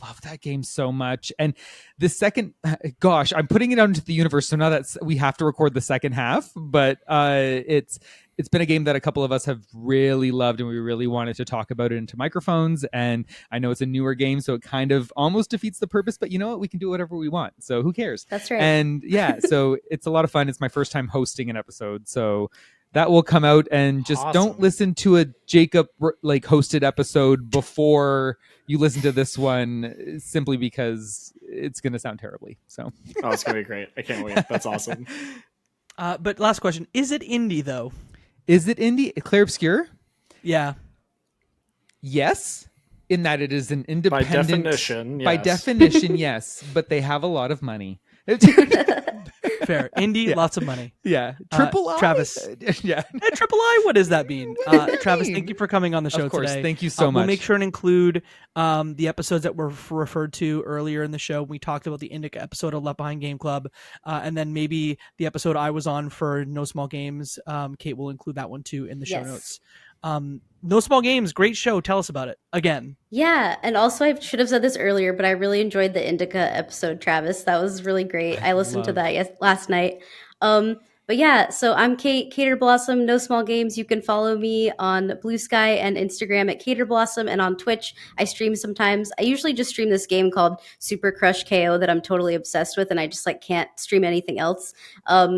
love that game so much. And the second, gosh, I'm putting it out into the universe, so now that we have to record the second half, but it's been a game that a couple of us have really loved, and we really wanted to talk about it into microphones. And I know it's a newer game, so it kind of almost defeats the purpose, but you know what? We can do whatever we want. So who cares? That's right. And yeah, so it's a lot of fun. It's my first time hosting an episode. So that will come out, and just don't listen to a Jacob like hosted episode before you listen to this one, simply because it's going to sound terribly. So it's going to be great. I can't wait. That's awesome. But last question. Is it indie though? Is it indie? Clear Obscure? Yeah. Yes, in that it is an independent... By definition, yes. By definition, yes. But they have a lot of money. Fair. Indie, lots of money. Yeah. Triple I? Travis. Yeah. Triple I, what does that mean? Travis, thank you for coming on the show of course. today. Thank you so much. We'll make sure and include the episodes that were referred to earlier in the show. We talked about the Indica episode of Left Behind Game Club, and then maybe the episode I was on for No Small Games. Kate will include that one too in the show notes. No Small Games, great show. Tell us about it again. Yeah, and also I should have said this earlier, but I really enjoyed the Indica episode, Travis. That was really great. I listened to that last night. But yeah, so I'm Kate, Katerblossom, No Small Games. You can follow me on BlueSky and Instagram at Katerblossom, and on Twitch. I stream sometimes. I usually just stream this game called Super Crush KO that I'm totally obsessed with, and I just like can't stream anything else.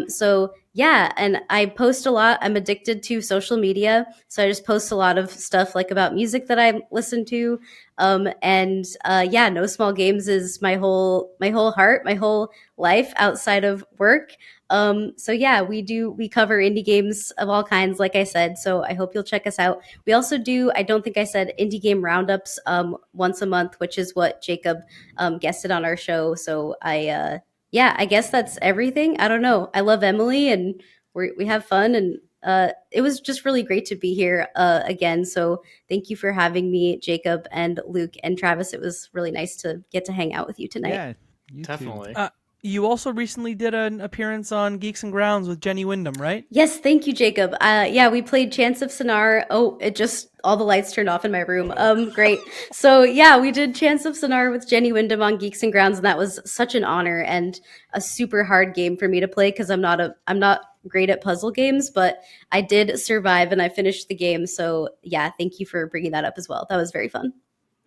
So yeah, and I post a lot. I'm addicted to social media, so I just post a lot of stuff like about music that I listen to. And yeah, No Small Games is my whole heart, my whole life outside of work. So yeah, we cover indie games of all kinds, like I said. So I hope you'll check us out. We also do, I don't think I said, indie game roundups once a month, which is what Jacob guested on our show. So yeah, I guess that's everything. I don't know. I love Emily, and we have fun, and it was just really great to be here again. So thank you for having me, Jacob and Luke and Travis. It was really nice to get to hang out with you tonight. Yeah, you Definitely. too. You also recently did an appearance on Geeks and Grounds with Jenny Wyndham, right? Yes, thank you, Jacob. Yeah, we played Chance of Sonar. Oh, it just all the lights turned off in my room. Great. So yeah, we did Chance of Sonar with Jenny Wyndham on Geeks and Grounds, and that was such an honor and a super hard game for me to play because I'm not great at puzzle games, but I did survive and I finished the game. So yeah, thank you for bringing that up as well. That was very fun.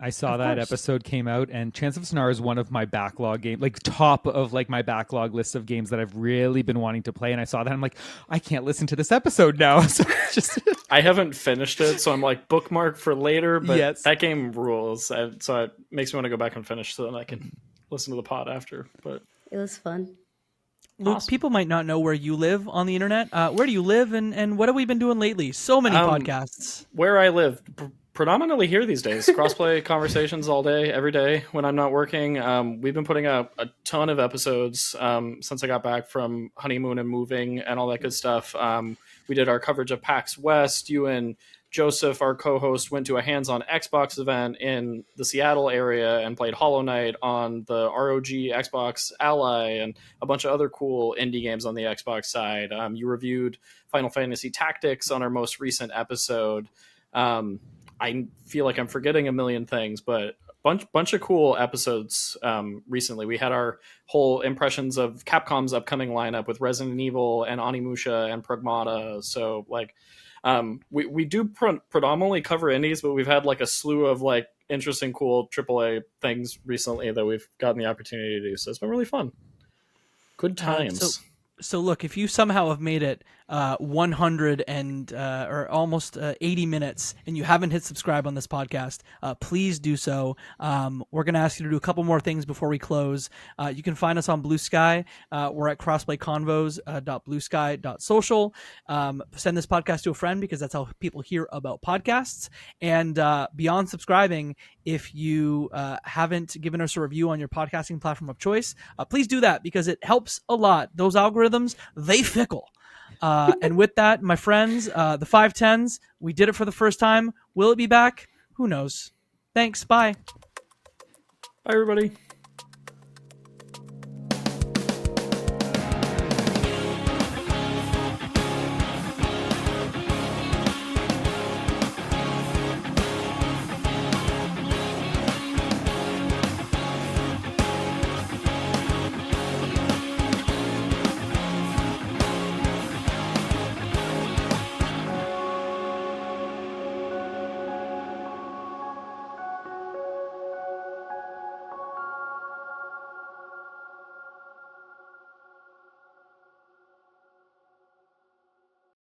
I saw Of that course. episode came out, and Chance of Sonar is one of my backlog game, like top of like my backlog list of games that I've really been wanting to play. And I saw that, I'm like, I can't listen to this episode now. So it's just I haven't finished it, so I'm like bookmark for later. But Yes. that game rules, so it makes me want to go back and finish, so then I can listen to the pod after. But It was fun. Luke, Awesome. people might not know where you live on the internet. Where do you live, and what have we been doing lately? So many podcasts. where I live, predominantly here these days, crossplay conversations all day, every day when I'm not working. We've been putting out a ton of episodes since I got back from honeymoon and moving and all that good stuff. We did our coverage of PAX West. You and Joseph, our co-host, went to a hands-on Xbox event in the Seattle area and played Hollow Knight on the ROG Xbox Ally and a bunch of other cool indie games on the Xbox side. You reviewed Final Fantasy Tactics on our most recent episode. I feel like I'm forgetting a million things, but bunch of cool episodes recently. We had our whole impressions of Capcom's upcoming lineup with Resident Evil and Onimusha and Pragmata. So like we do predominantly cover indies, but we've had like a slew of like interesting, cool AAA things recently that we've gotten the opportunity to do. So it's been really fun. Good times. So look, if you somehow have made it 100 and or almost 80 minutes and you haven't hit subscribe on this podcast, please do so. We're going to ask you to do a couple more things before we close. You can find us on BlueSky. We're at crossplayconvos.bluesky.social. Send this podcast to a friend because that's how people hear about podcasts. And beyond subscribing, if you haven't given us a review on your podcasting platform of choice, please do that because it helps a lot. Those algorithms, they fickle. And with that, my friends, the 510s, we did it for the first time. Will it be back? Who knows? Thanks. Bye. Bye, everybody.